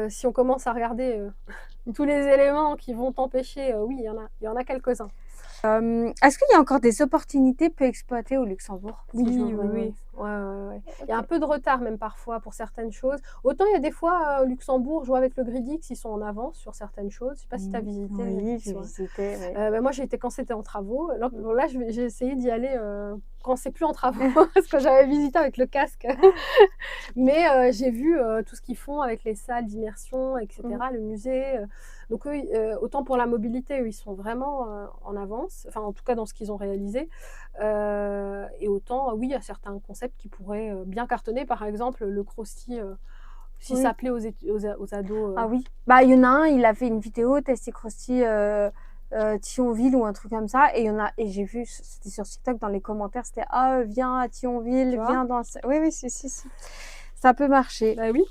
si on commence à regarder, tous les éléments qui vont t'empêcher, oui, il y en a quelques-uns. Est-ce qu'il y a encore des opportunités peu exploitées au Luxembourg? Oui, Si je oui, veux. oui. Ouais, ouais, ouais. Il y a un OK. peu de retard même parfois pour certaines choses. Autant il y a des fois, au Luxembourg, je vois avec le Gridix, ils sont en avance sur certaines choses. Je sais pas si tu as Mmh. visité le Oui, Gridix? j'ai Ouais. visité, oui. Bah, moi, j'ai été quand c'était en travaux. Alors Mmh. bon là, j'ai essayé d'y aller, quand c'est plus en travaux parce que j'avais visité avec le casque. Mais j'ai vu, tout ce qu'ils font avec les salles d'immersion et Mmh. cetera, le musée, donc eux, autant pour la mobilité, eux, ils sont vraiment, en avance, enfin, en tout cas dans ce qu'ils ont réalisé, et autant, oui, il y a certains concepts qui pourraient, bien cartonner. Par exemple, le Crosti, si ça Oui. plaît aux ados, Ah oui. Bah, il y en a un, il a fait une vidéo Tasty Krusty, Thionville ou un truc comme ça et il y en a et j'ai vu, c'était sur TikTok dans les commentaires, c'était: «Ah, viens à tu Thionville, vois? viens dans ce». Oui, oui, si, si, si. Ça peut marcher. Bah oui.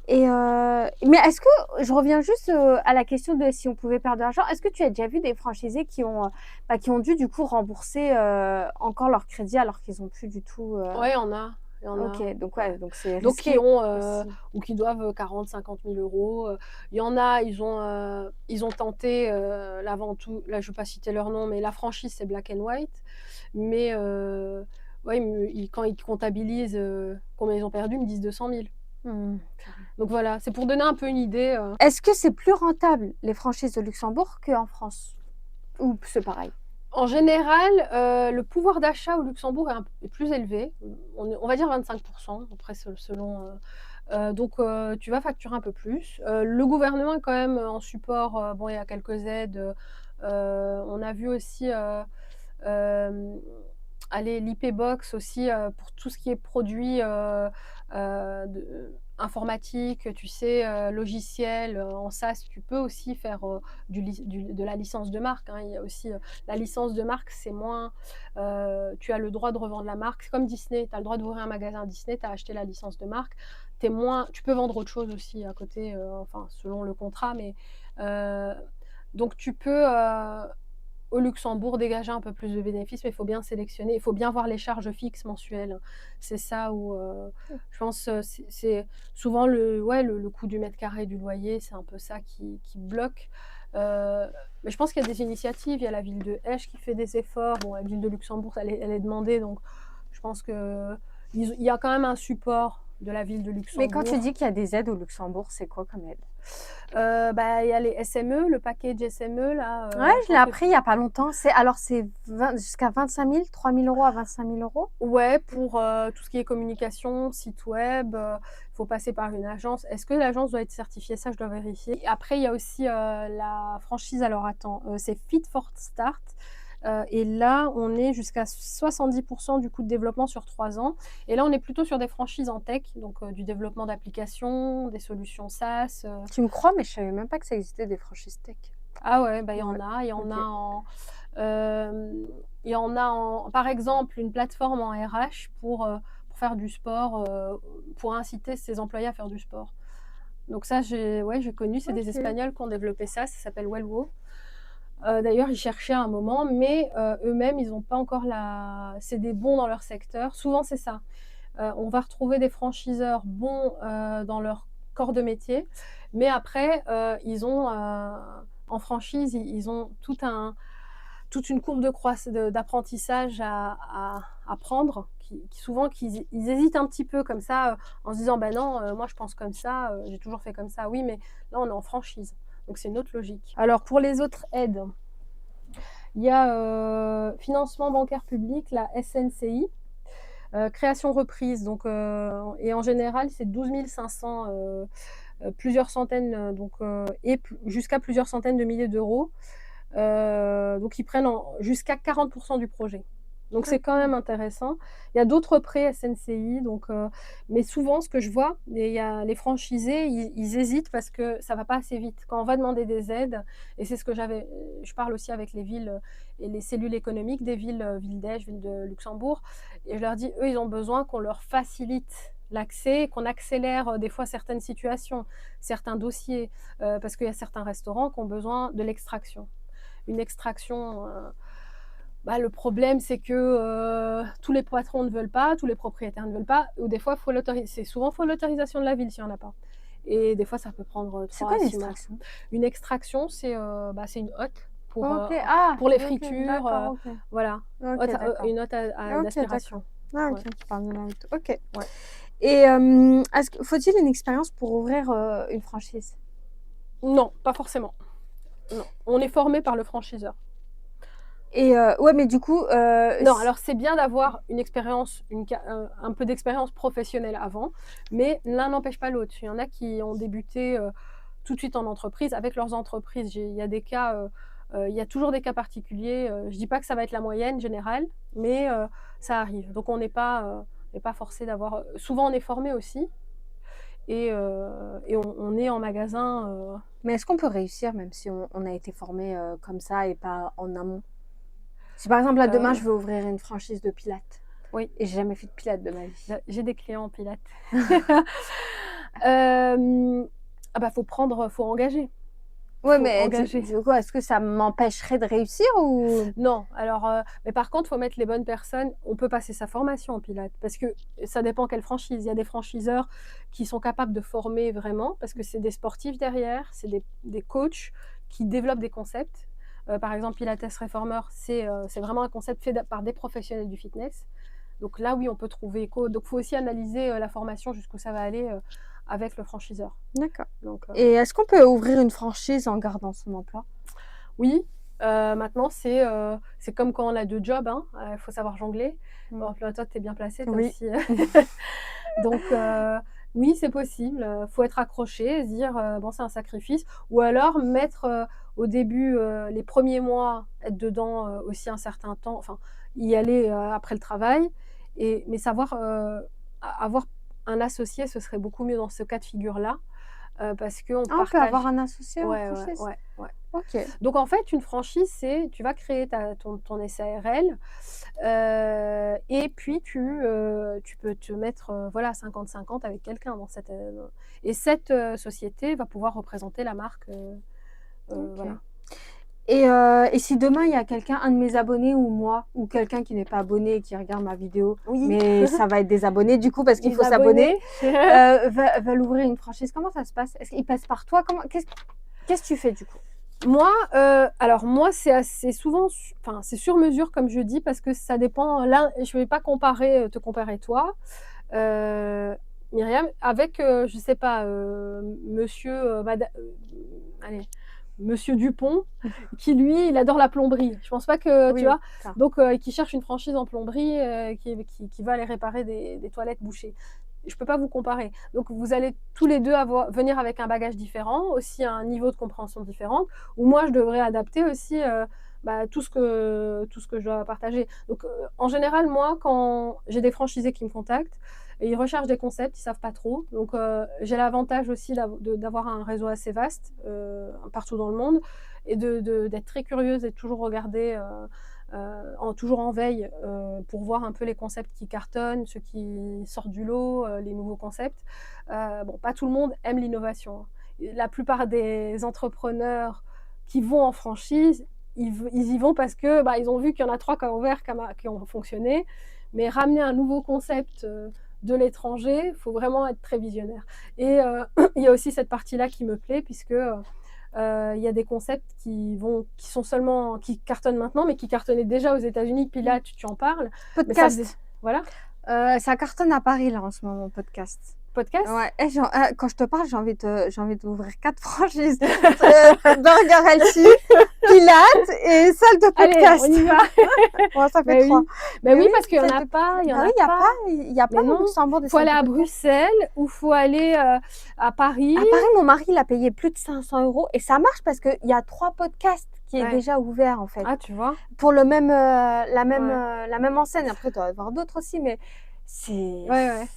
Mais est-ce que, je reviens juste à la question de si on pouvait perdre de l'argent, est-ce que tu as déjà vu des franchisés qui ont dû du coup rembourser encore leur crédit alors qu'ils ont plus du tout. Ouais, il y en a. Il y en Ok, a. donc Ouais. ouais, donc c'est Donc, qui risqué ont aussi. ou qui doivent 40 000 à 50 000 euros. Il y en a, ils ont tenté l'aventure. Là, je ne vais pas citer leur nom, mais la franchise, c'est Black and White. Mais ouais, quand ils comptabilisent combien ils ont perdu, ils me disent 200 000. Hmm. Donc voilà, c'est pour donner un peu une idée. Est-ce que c'est plus rentable les franchises de Luxembourg qu'en France? Ou c'est pareil? En général, le pouvoir d'achat au Luxembourg est plus élevé. On va dire 25%, après selon. Donc, tu vas facturer un peu plus. Le gouvernement est quand même en support. Bon, il y a quelques aides. On a vu aussi allez, l'IP Box aussi pour tout ce qui est produit informatique, tu sais, logiciel en SaaS. Tu peux aussi faire de la licence de marque. Hein. Il y a aussi la licence de marque, c'est moins. Tu as le droit de revendre la marque. C'est comme Disney. Tu as le droit d'ouvrir un magasin Disney, tu as acheté la licence de marque. Tu peux vendre autre chose aussi à côté, enfin, selon le contrat. Mais donc, tu peux. Au Luxembourg, dégager un peu plus de bénéfices, mais il faut bien sélectionner, il faut bien voir les charges fixes mensuelles. C'est ça où je pense c'est souvent le coût du mètre carré du loyer, c'est un peu ça qui bloque. Mais je pense qu'il y a des initiatives, il y a la ville de Esch qui fait des efforts. Bon, la ville de Luxembourg, elle est demandée, donc je pense qu'il y a quand même un support de la ville de Luxembourg. Mais quand tu dis qu'il y a des aides au Luxembourg, c'est quoi comme aide? Il y a les SME, le package SME là. Ouais, je l'ai appris il n'y a pas longtemps. C'est jusqu'à 25 000, 3 000 euros à 25 000 euros. Ouais, pour tout ce qui est communication, site web, il faut passer par une agence. Est-ce que l'agence doit être certifiée? Ça, je dois vérifier. Et après, il y a aussi la franchise. Alors, attends, c'est Fit for Start. Et là, on est jusqu'à 70% du coût de développement sur 3 ans. Et là, on est plutôt sur des franchises en tech, donc du développement d'applications, des solutions SaaS. Tu me crois, mais je savais même pas que ça existait des franchises tech. Ah ouais, bah, il y en Ouais, a. Il y en ok. a il y en a par exemple, une plateforme en RH pour faire du sport, pour inciter ses employés à faire du sport. Donc ça, j'ai connu, c'est des Ok. Espagnols qui ont développé ça s'appelle Wellwo. D'ailleurs, ils cherchaient à un moment, mais eux-mêmes, ils n'ont pas encore c'est des bons dans leur secteur. Souvent, c'est ça. On va retrouver des franchiseurs bons dans leur corps de métier, mais après, ils ont en franchise, ils ont toute une courbe d'apprentissage à prendre, souvent qu'ils hésitent un petit peu comme ça, en se disant bah non, moi je pense comme ça, j'ai toujours fait comme ça. Oui, mais là on est en franchise, donc c'est une autre logique. Alors pour les autres aides, il y a financement bancaire public, la SNCI. Création reprise, donc, et en général, c'est 12 500, plusieurs centaines, et jusqu'à plusieurs centaines de milliers d'euros. Donc, ils prennent jusqu'à 40% du projet. Donc, c'est quand même intéressant. Il y a d'autres prêts SNCI, mais souvent, ce que je vois, il y a les franchisés, ils hésitent parce que ça ne va pas assez vite. Quand on va demander des aides, et c'est ce que je parle aussi avec les villes et les cellules économiques des villes, ville d'Esch, ville de Luxembourg, et je leur dis, eux, ils ont besoin qu'on leur facilite l'accès, qu'on accélère des fois certaines situations, certains dossiers, parce qu'il y a certains restaurants qui ont besoin de l'extraction. Une extraction, le problème, c'est que tous les patrons ne veulent pas, tous les propriétaires ne veulent pas, ou des fois, c'est souvent faut l'autorisation de la ville s'il n'y en a pas. Et des fois, ça peut prendre C'est 3 quoi à une 6 mois. extraction? Une extraction, c'est une hotte pour les Ok, fritures, d'accord, ok. voilà. Ok, d'accord. Une hotte Ok, d'aspiration. d'accord. Ah, ok, Ouais. tu parles de la route. Ok. Ouais. Et faut-il une expérience pour ouvrir une franchise? Non, pas forcément. Non. On est formé par le franchiseur. Et ouais, mais du coup, Non, alors c'est bien d'avoir une expérience, un peu d'expérience professionnelle avant, mais l'un n'empêche pas l'autre. Il y en a qui ont débuté tout de suite en entreprise avec leurs entreprises. Il y a des cas, il y a toujours des cas particuliers. Je dis pas que ça va être la moyenne générale, mais ça arrive. Donc on n'est pas forcé d'avoir. Souvent on est formé aussi et on est en magasin. Mais est-ce qu'on peut réussir même si on a été formé comme ça et pas en amont? Si par exemple, là, demain, je veux ouvrir une franchise de pilates. Oui. Et j'ai jamais fait de pilates de ma vie. J'ai des clients en pilates. Faut engager. Ouais, Faut mais engager. du coup, est-ce que ça m'empêcherait de réussir ou? Non, alors, mais par contre, faut mettre les bonnes personnes. On peut passer sa formation en pilates parce que ça dépend quelle franchise. Il y a des franchiseurs qui sont capables de former vraiment parce que c'est des sportifs derrière, c'est des coachs qui développent des concepts. Par exemple, Pilates Reformer, c'est vraiment un concept fait par des professionnels du fitness. Donc là, oui, on peut trouver écho. Donc, il faut aussi analyser la formation jusqu'où ça va aller avec le franchiseur. D'accord. Donc, Et est-ce qu'on peut ouvrir une franchise en gardant son emploi? oui, maintenant c'est comme quand on a 2 jobs, hein, faut savoir jongler. Bon, puis toi, tu es bien placée, tu as Oui. aussi, donc oui, c'est possible, faut être accroché, se dire, bon, c'est un sacrifice ou alors mettre, au début, les premiers mois, être dedans, aussi un certain temps, enfin, y aller, après le travail mais savoir, avoir un associé, ce serait beaucoup mieux dans ce cas de figure-là, parce qu'on Ah, on peut avoir partage. un associé en Ouais, ouais, franchise? ouais, ouais. OK. Donc en fait, une franchise, c'est tu vas créer ton SARL, et puis tu peux te mettre, voilà 50-50 avec quelqu'un dans cette, et cette, société va pouvoir représenter la marque, OK. voilà. Et si demain il y a quelqu'un, un de mes abonnés ou moi, ou quelqu'un qui n'est pas abonné et qui regarde ma vidéo, Oui, mais ça va être des abonnés du coup parce qu'il les faut s'abonner, abonnés. veulent ouvrir une franchise, comment ça se passe? Est-ce qu'ils passent par toi? Qu'est-ce que tu fais du coup? Moi, alors moi, c'est assez souvent enfin, c'est sur mesure comme je dis parce que ça dépend là, je vais pas te comparer toi, heu, Myriam, avec, je sais pas, monsieur, allez, monsieur Dupont qui lui, il adore la plomberie. Je pense pas que tu Oui, vois? ça. Donc, qui cherche une franchise en plomberie, qui va aller réparer des toilettes bouchées. Je peux pas vous comparer. Donc vous allez tous les 2 venir avec un bagage différent, aussi un niveau de compréhension différent, où moi je devrais adapter aussi, tout ce que je dois partager. Donc, en général, moi, quand j'ai des franchisés qui me contactent, et ils recherchent des concepts, ils savent pas trop. Donc, j'ai l'avantage aussi d'avoir un réseau assez vaste, partout dans le monde et d'être très curieuse et de toujours regarder, toujours en veille, pour voir un peu les concepts qui cartonnent, ceux qui sortent du lot, les nouveaux concepts. Bon, pas tout le monde aime l'innovation, hein. La plupart des entrepreneurs qui vont en franchise, ils y vont parce que, bah, ils ont vu qu'il y en a 3 qui ont ouvert, qui ont fonctionné. Mais ramener un nouveau concept, de l'étranger, il faut vraiment être très visionnaire et il y a aussi cette partie-là qui me plaît puisque, il y a des concepts qui cartonnent maintenant, mais qui cartonnaient déjà aux États-Unis. Puis là, tu en parles, mais ça faisait Podcast. voilà, Ça cartonne à Paris là en ce moment, podcast. podcast? Ouais, quand je te parle, j'ai envie d'ouvrir 4 franchises. Burger Healthy, Pilates et salle de Allez, podcast. on y va. Bon, ça fait Mais 3. oui, mais oui, oui, parce qu'il y en salle a de pas, il y en bah oui, a pas. il y a pas Mais au non, Luxembourg des faut salles aller de à podcast. Bruxelles ou faut aller, à Paris. À Paris, mon mari, il a payé plus de 500 € et ça marche parce qu'il y a 3 podcasts qui est Ouais. déjà ouvert en fait. Ah, tu vois? Pour la même enseigne. Après, il doit y avoir d'autres aussi, mais c'est Ouais, ouais.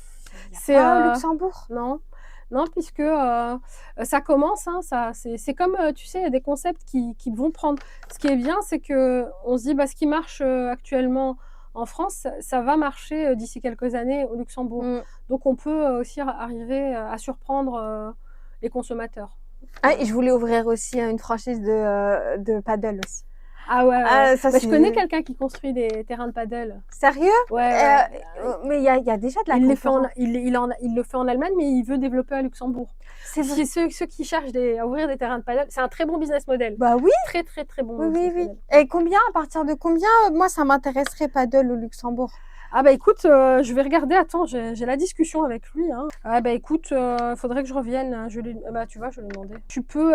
il y a C'est, pas au Luxembourg. non, non, puisque, ça commence, hein, c'est comme, tu sais, il y a des concepts qui vont prendre. Ce qui est bien, c'est qu'on se dit: «Bah, ce qui marche, actuellement en France, ça va marcher, d'ici quelques années au Luxembourg». Mmh. Donc on peut, aussi arriver, à surprendre, les consommateurs. Ah, et je voulais ouvrir aussi une franchise de paddle aussi. Ah ouais, ouais, ouais. Ah, ça Bah, je connais c'est quelqu'un qui construit des terrains de paddle. sérieux? Ouais, ouais. Mais il y a déjà de la Il les fait concurrence. il le fait en Allemagne, mais il veut développer à Luxembourg. C'est vrai? Si ceux qui cherchent à ouvrir des terrains de paddle, c'est un très bon business model. Bah oui, Très, très, très bon oui, oui, business oui. model. Et combien, à partir de combien, moi ça m'intéresserait paddle au Luxembourg? Ah bah écoute, je vais regarder, attends, j'ai la discussion avec lui, hein. Ah bah écoute, faudrait que je revienne, bah tu vois, je vais lui demander. Tu peux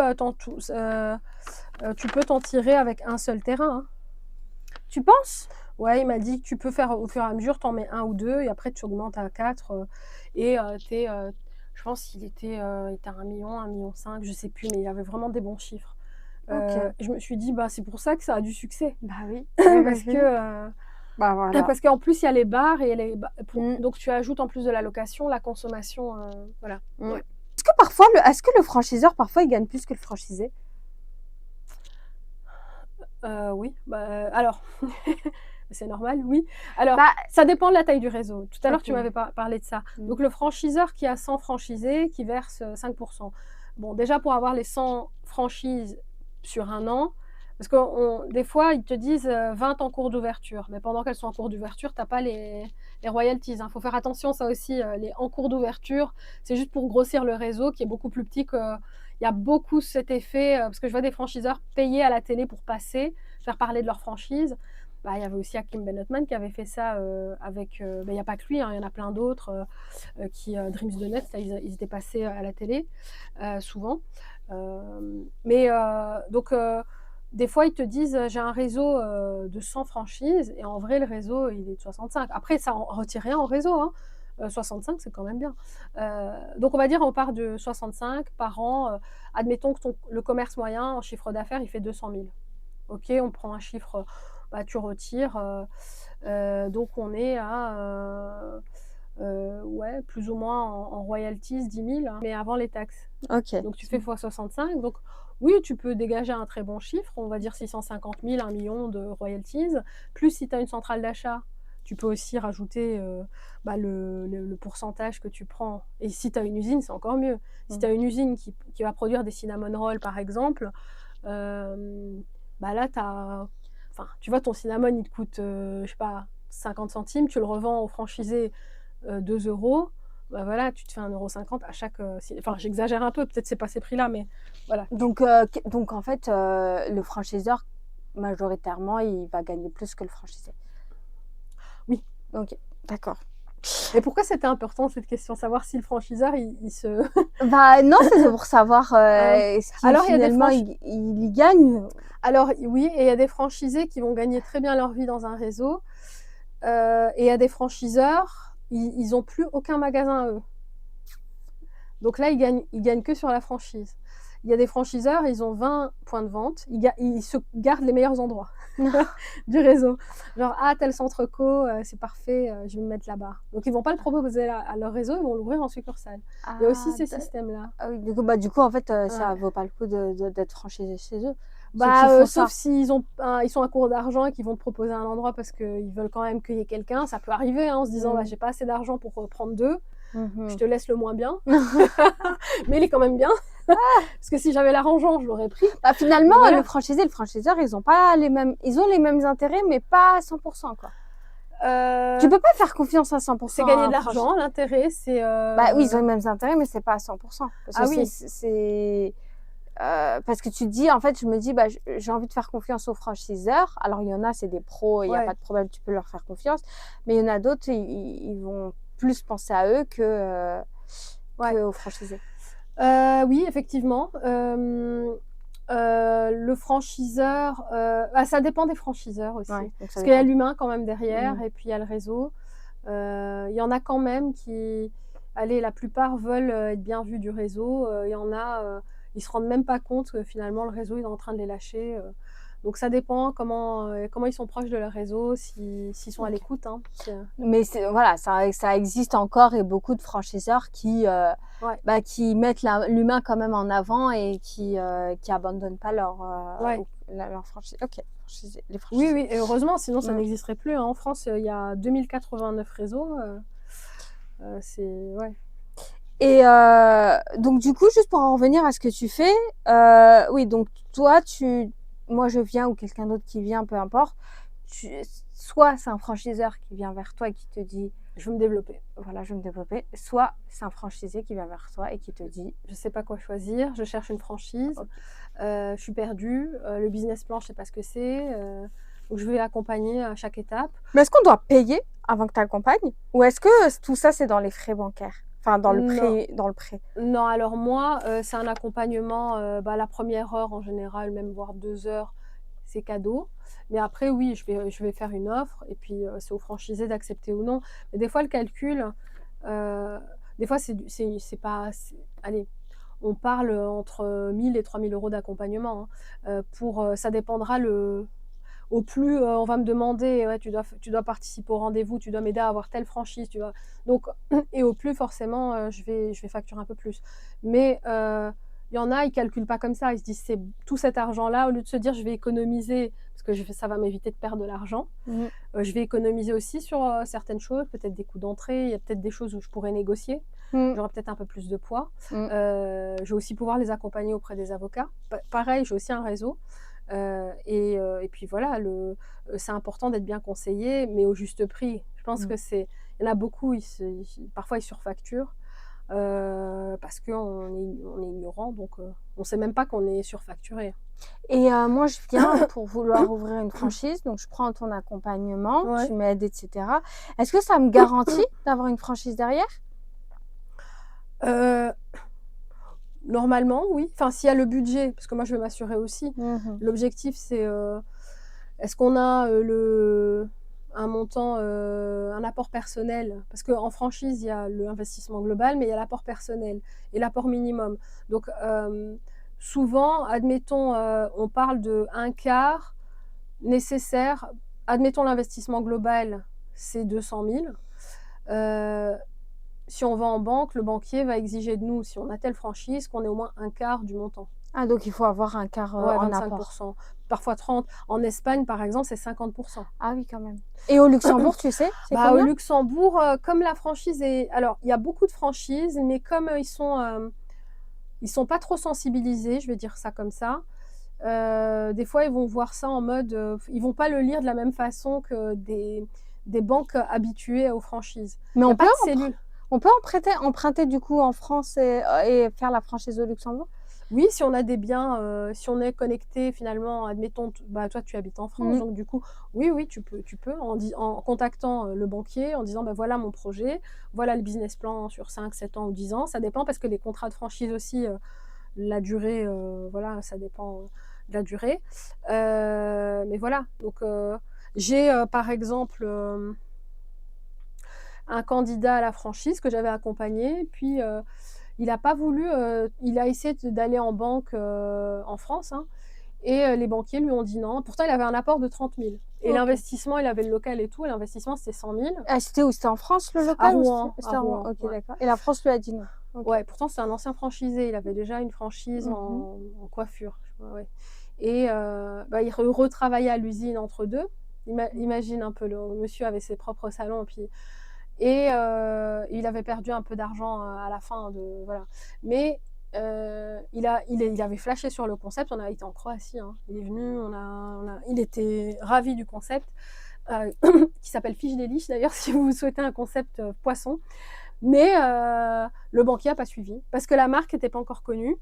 t'en tirer avec un seul terrain, hein. Tu penses? Ouais, il m'a dit que tu peux faire au fur et à mesure, tu en mets 1 ou 2 et après tu augmentes à 4, et je pense il était à 1 000 000, 1,5 million, je sais plus, mais il avait vraiment des bons chiffres. OK. Je me suis dit: «Bah, c'est pour ça que ça a du succès». Bah oui. Oui, oui, Parce oui. que, Bah voilà. parce qu'en plus, il y a les bars et les ba pour Mmh. donc tu ajoutes en plus de la location, la consommation, voilà. Mmh. Ouais. Est-ce que le franchiseur, parfois, il gagne plus que le franchisé? Oui, bah, alors C'est normal, oui. Alors, Bah, ça dépend de la taille du réseau. Tout à l'heure, tu ok. m'avais parlé de ça. Mm. Donc, le franchiseur qui a 100 franchisés, qui verse 5%. Bon, déjà, pour avoir les 100 franchises sur un an, parce que des fois, ils te disent 20 en cours d'ouverture. Mais pendant qu'elles sont en cours d'ouverture, tu n'as pas les royalties. Il faut faire attention, ça aussi, les en cours d'ouverture, c'est juste pour grossir le réseau qui est beaucoup plus petit que. Il y a beaucoup cet effet, parce que je vois des franchiseurs payer à la télé pour passer, faire parler de leur franchise. Bah, il y avait aussi Hakim Ben Othman qui avait fait ça avec. Il n'y a pas que lui, hein, il y en a plein d'autres Dreams de Net, ils étaient passés à la télé souvent. Donc, des fois, ils te disent j'ai un réseau de 100 franchises et en vrai, le réseau, il est de 65. Après, ça en retire rien au réseau. 65, c'est quand même bien. Donc, on va dire, on part de 65 par an. Admettons que le commerce moyen en chiffre d'affaires, il fait 200 000. Ok, on prend un chiffre, tu retires. Donc, on est à ouais, plus ou moins en royalties 10 000, hein, mais avant les taxes. Ok. Donc, tu fais x 65. Donc, oui, tu peux dégager un très bon chiffre, on va dire 650 000, 1 million de royalties. Plus si tu as une centrale d'achat, tu peux aussi rajouter le pourcentage que tu prends. Et si tu as une usine, c'est encore mieux. Si tu as une usine qui va produire des cinnamon rolls, par exemple, là, tu vois, ton cinnamon, il te coûte, je sais pas, 50 centimes, tu le revends au franchisé 2 €. Bah voilà, tu te fais 1,50 € à chaque. J'exagère un peu, peut-être c'est pas ces prix-là, mais voilà. Donc, en fait, le franchiseur, majoritairement, il va gagner plus que le franchisé. Oui. Ok, d'accord. Et pourquoi c'était important cette question, savoir si le franchiseur il se. Bah non, c'est pour savoir ce qui Alors, il y a des finalement il y gagne. Alors oui, et il y a des franchisés qui vont gagner très bien leur vie dans un réseau, et il y a des franchiseurs, ils ont plus aucun magasin à eux. Donc là, ils gagnent que sur la franchise. Il y a des franchiseurs, ils ont 20 points de vente, ils se gardent les meilleurs endroits du réseau. Genre, tel centre co, c'est parfait, je vais me mettre là-bas. Donc, ils vont pas le proposer à leur réseau, ils vont l'ouvrir en succursale. Il y a aussi ces systèmes-là. Ah oui, du coup, en fait, ça Ouais. vaut pas le coup d'être franchisé chez eux. Sauf s'ils ils sont à court d'argent et qu'ils vont te proposer un endroit parce qu'ils veulent quand même qu'il y ait quelqu'un. Ça peut arriver en se disant, j'ai pas assez d'argent pour prendre 2. Je te laisse le moins bien, mais il est quand même bien. Parce que si j'avais l'argent, je l'aurais pris. Finalement, voilà. le franchisé et le franchiseur, ils ont les mêmes intérêts, mais pas à 100%, quoi. Tu peux pas faire confiance à 100%. C'est gagner de l'argent, l'intérêt, c'est. Oui, ils ont les mêmes intérêts, mais c'est pas à 100%. Parce que oui. c'est parce que tu te dis, en fait, je me dis, j'ai envie de faire confiance aux franchiseurs. Alors, il y en a, c'est des pros, il n'y a pas de problème, tu peux leur faire confiance. Mais il y en a d'autres, ils vont plus penser à eux qu'aux franchisés. Oui, effectivement. Le franchiseur, ça dépend des franchiseurs aussi. Parce qu'il y a l'humain quand même derrière, et puis il y a le réseau. Il y en a quand même qui, la plupart veulent être bien vus du réseau. Il y en a, ils se rendent même pas compte que finalement le réseau est en train de les lâcher. Donc ça dépend comment ils sont proches de leur réseau, s'ils sont à l'écoute. Mais voilà, ça existe encore, et beaucoup de franchiseurs qui mettent l'humain quand même en avant et qui abandonnent pas leur franchise. Ok, les franchisés. Oui, et heureusement, sinon ça n'existerait plus. En France, il y a 2089 réseaux. Ouais. Et donc du coup, juste pour en revenir à ce que tu fais, oui, donc toi, moi je viens ou quelqu'un d'autre qui vient, peu importe, soit c'est un franchiseur qui vient vers toi et qui te dit je veux me développer. Voilà, je veux me développer. Soit c'est un franchisé qui vient vers toi et qui te dit je sais pas quoi choisir, je cherche une franchise, je suis perdue, le business plan, je sais pas ce que c'est. Donc je vais accompagner à chaque étape. Mais est-ce qu'on doit payer avant que tu accompagnes, ou est-ce que tout ça c'est dans les frais bancaires? Enfin, dans le prêt. Non, alors moi, c'est un accompagnement, la première heure en général, même voire 2 heures, c'est cadeau. Mais après, oui, je vais faire une offre, et puis c'est au franchisé d'accepter ou non. Mais des fois, le calcul, des fois, c'est pas. Allez, on parle entre 1 000 et 3 000 € d'accompagnement. Ça dépendra au plus, on va me demander, tu dois participer au rendez-vous, tu dois m'aider à avoir telle franchise, donc, et au plus, forcément, je vais facturer un peu plus. Mais Il y en a, ils calculent pas comme ça. Ils se disent: «C'est tout cet argent-là», au lieu de se dire: «Je vais économiser parce que ça va m'éviter de perdre de l'argent. Mmh. Je vais économiser aussi sur, certaines choses, peut-être des coûts d'entrée, il y a peut-être des choses où je pourrais négocier. Mmh. J'aurai peut-être un peu plus de poids». Mmh. Je vais aussi pouvoir les accompagner auprès des avocats. Pareil, j'ai aussi un réseau, et puis voilà, c'est important d'être bien conseillé, mais au juste prix. Je pense Mmh. que il y en a beaucoup, parfois ils surfacturent, parce qu'on est ignorant, donc on sait même pas qu'on est surfacturé. Et moi, je viens pour vouloir ouvrir une franchise, donc je prends ton accompagnement, Ouais. tu m'aides et cetera. Est-ce que ça me garantit d'avoir une franchise derrière? Heu, Normalement, oui. Enfin, s'il y a le budget, parce que moi, je veux m'assurer aussi. Mmh mh. L'objectif, c'est, est-ce qu'on a, un montant, un apport personnel? Parce qu'en franchise, il y a l'investissement global, mais il y a l'apport personnel et l'apport minimum. Donc, souvent, admettons, on parle d'1/4 nécessaire. Admettons l'investissement global, c'est 200 000. Heu, Si on va en banque, le banquier va exiger de nous, si on a telle franchise, qu'on ait au moins 1/4 du montant. Ah, donc il faut avoir un quart, Ouais, en 25, apport. parfois 30. En Espagne, par exemple, c'est 50. Ah oui, quand même. Et au Luxembourg, tu sais, c'est Bah, au combien? Luxembourg, comme la franchise est alors, il y a beaucoup de franchises, mais comme, ils sont pas trop sensibilisés, je vais dire ça comme ça, des fois, ils vont voir ça en mode, ils vont pas le lire de la même façon que des banques habituées aux franchises. Mais Il y on a pas peut de empre cellule. on peut emprunter du coup en France et faire la franchise au Luxembourg? Oui, si on a des biens, si on est connecté finalement, admettons, bah, toi tu habites en France, Mmh. donc du coup, oui, oui, tu peux en contactant, le banquier, en disant: «Bah, voilà mon projet, voilà le business plan sur 5, 7 ans ou 10 ans». Ça dépend parce que les contrats de franchise aussi, la durée, voilà, ça dépend, de la durée. Mais voilà, donc j'ai, par exemple, un candidat à la franchise que j'avais accompagné, puis, il a pas voulu, il a essayé d'aller en banque, en France, hein, et les banquiers lui ont dit non. Pourtant, il avait un apport de 30 000 et OK. l'investissement, il avait le local et tout, et l'investissement, c'était 100 000 Ah, c'était où? C'était en France le à local ou c'était Rouen, à c'était à Rouen? Rouen, OK, ouais. d'accord. Et la France lui a dit non? OK. Ouais, pourtant, c'est un ancien franchisé, il avait déjà une franchise Mmh mh. en coiffure, ouais, ouais, et bah, il retravaillait à l'usine entre 2. Mmh. Imagine un peu, le monsieur avait ses propres salons, il avait perdu un peu d'argent, à la fin de voilà. Mais il avait flashé sur le concept. On a été en Croatie, hein. Il est venu, il était ravi du concept, heu, qui s'appelle Fish Delish d'ailleurs si vous souhaitez un concept, poisson. Mais le banquier a pas suivi parce que la marque était pas encore connue.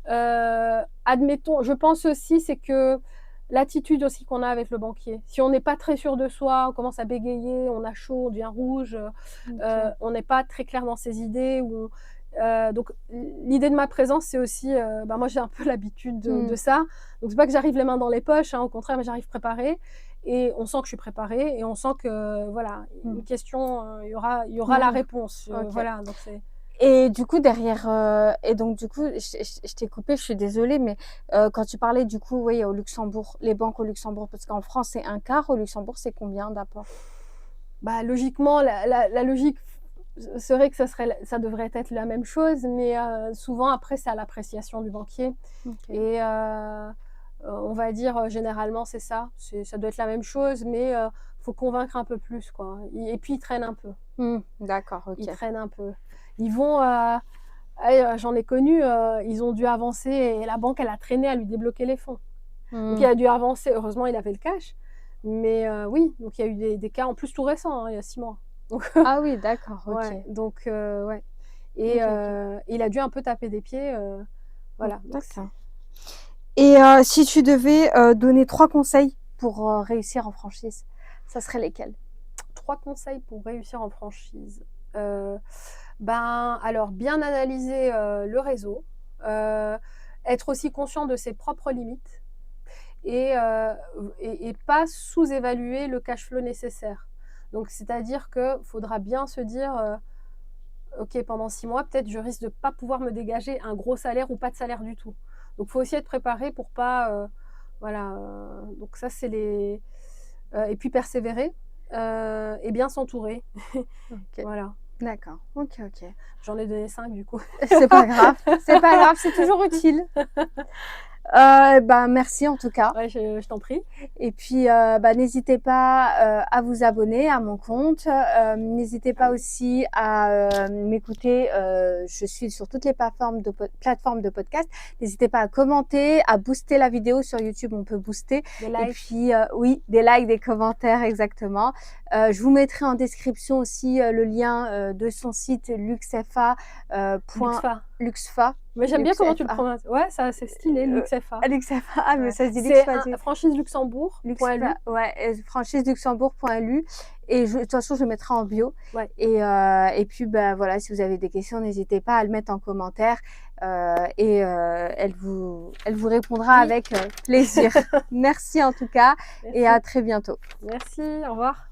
Admettons, je pense aussi, c'est que l'attitude aussi qu'on a avec le banquier. Si on n'est pas très sûr de soi, on commence à bégayer, on a chaud, on devient rouge, OK. on n'est pas très clair dans ses idées, ou donc l'idée de ma présence, c'est aussi, bah, moi j'ai un peu l'habitude de Mmh. ça. Donc c'est pas que j'arrive les mains dans les poches, hein, au contraire, mais j'arrive préparée, et on sent que je suis préparée, et on sent que voilà, Mmh. une question, il y aura la Ouais. réponse, OK. voilà, donc c'est Et du coup derrière, et donc du coup, je t'ai coupé, je suis désolée, mais quand tu parlais du coup, oui, au Luxembourg, les banques au Luxembourg, parce qu'en France, c'est un quart, au Luxembourg, c'est combien d'apport? bah, logiquement, la logique serait que ça devrait être la même chose, mais souvent après c'est à l'appréciation du banquier, OK. et on va dire, généralement c'est ça. Ça doit être la même chose, mais faut convaincre un peu plus, quoi, et puis ils traînent un peu. Mmh. D'accord, Ils OK. traînent un peu. Ils vont, j'en ai connu, ils ont dû avancer, et la banque, elle a traîné à lui débloquer les fonds. Donc il Mmh. a dû avancer. Heureusement, il avait le cash, mais oui, donc il y a eu des cas, en plus tout récents, hein, il y a 6 mois. Donc Ah oui, d'accord, OK. ouais, donc ouais, et OK, OK. il a dû un peu taper des pieds, Mmh, voilà, donc d'accord. Et si tu devais, donner 3 conseils pour, réussir en franchise, ça serait lesquels? 3 conseils pour réussir en franchise. Heu, Ben, alors bien analyser, le réseau, être aussi conscient de ses propres limites, et pas sous-évaluer le cash flow nécessaire. Donc c'est-à-dire que faudra bien se dire, OK, pendant 6 mois, peut-être je risque de pas pouvoir me dégager un gros salaire ou pas de salaire du tout. Donc faut aussi être préparé pour pas, voilà, donc ça c'est et puis persévérer, et bien s'entourer. OK. Voilà. D'accord. Ok, ok. J'en ai donné 5 du coup. C'est pas grave. C'est pas grave. C'est toujours utile. Bah, merci en tout cas. Ouais, je t'en prie. Et puis, bah, n'hésitez pas à vous abonner à mon compte. N'hésitez pas aussi à m'écouter. Je suis sur toutes les plateformes de podcast. N'hésitez pas à commenter, à booster la vidéo sur YouTube. On peut booster. Des Et likes. puis, oui, des likes, des commentaires, exactement. Je vous mettrai en description aussi le lien de son site luxfa. Luxfa. Mais j'aime bien comment tu le Luxfa. prononces. Ouais, ça c'est stylé, Luxfa. Luxfa. Ah, mais Ouais. ça se dit C'est Luxfa. franchiseluxembourg.lu. Ouais, franchiseluxembourg.lu. Et de toute façon, je le mettrai en bio. Ouais. Et puis, bah, voilà, si vous avez des questions, n'hésitez pas à le mettre en commentaire. Elle vous répondra avec plaisir. Merci en tout cas. Merci. Et à très bientôt. Merci, au revoir.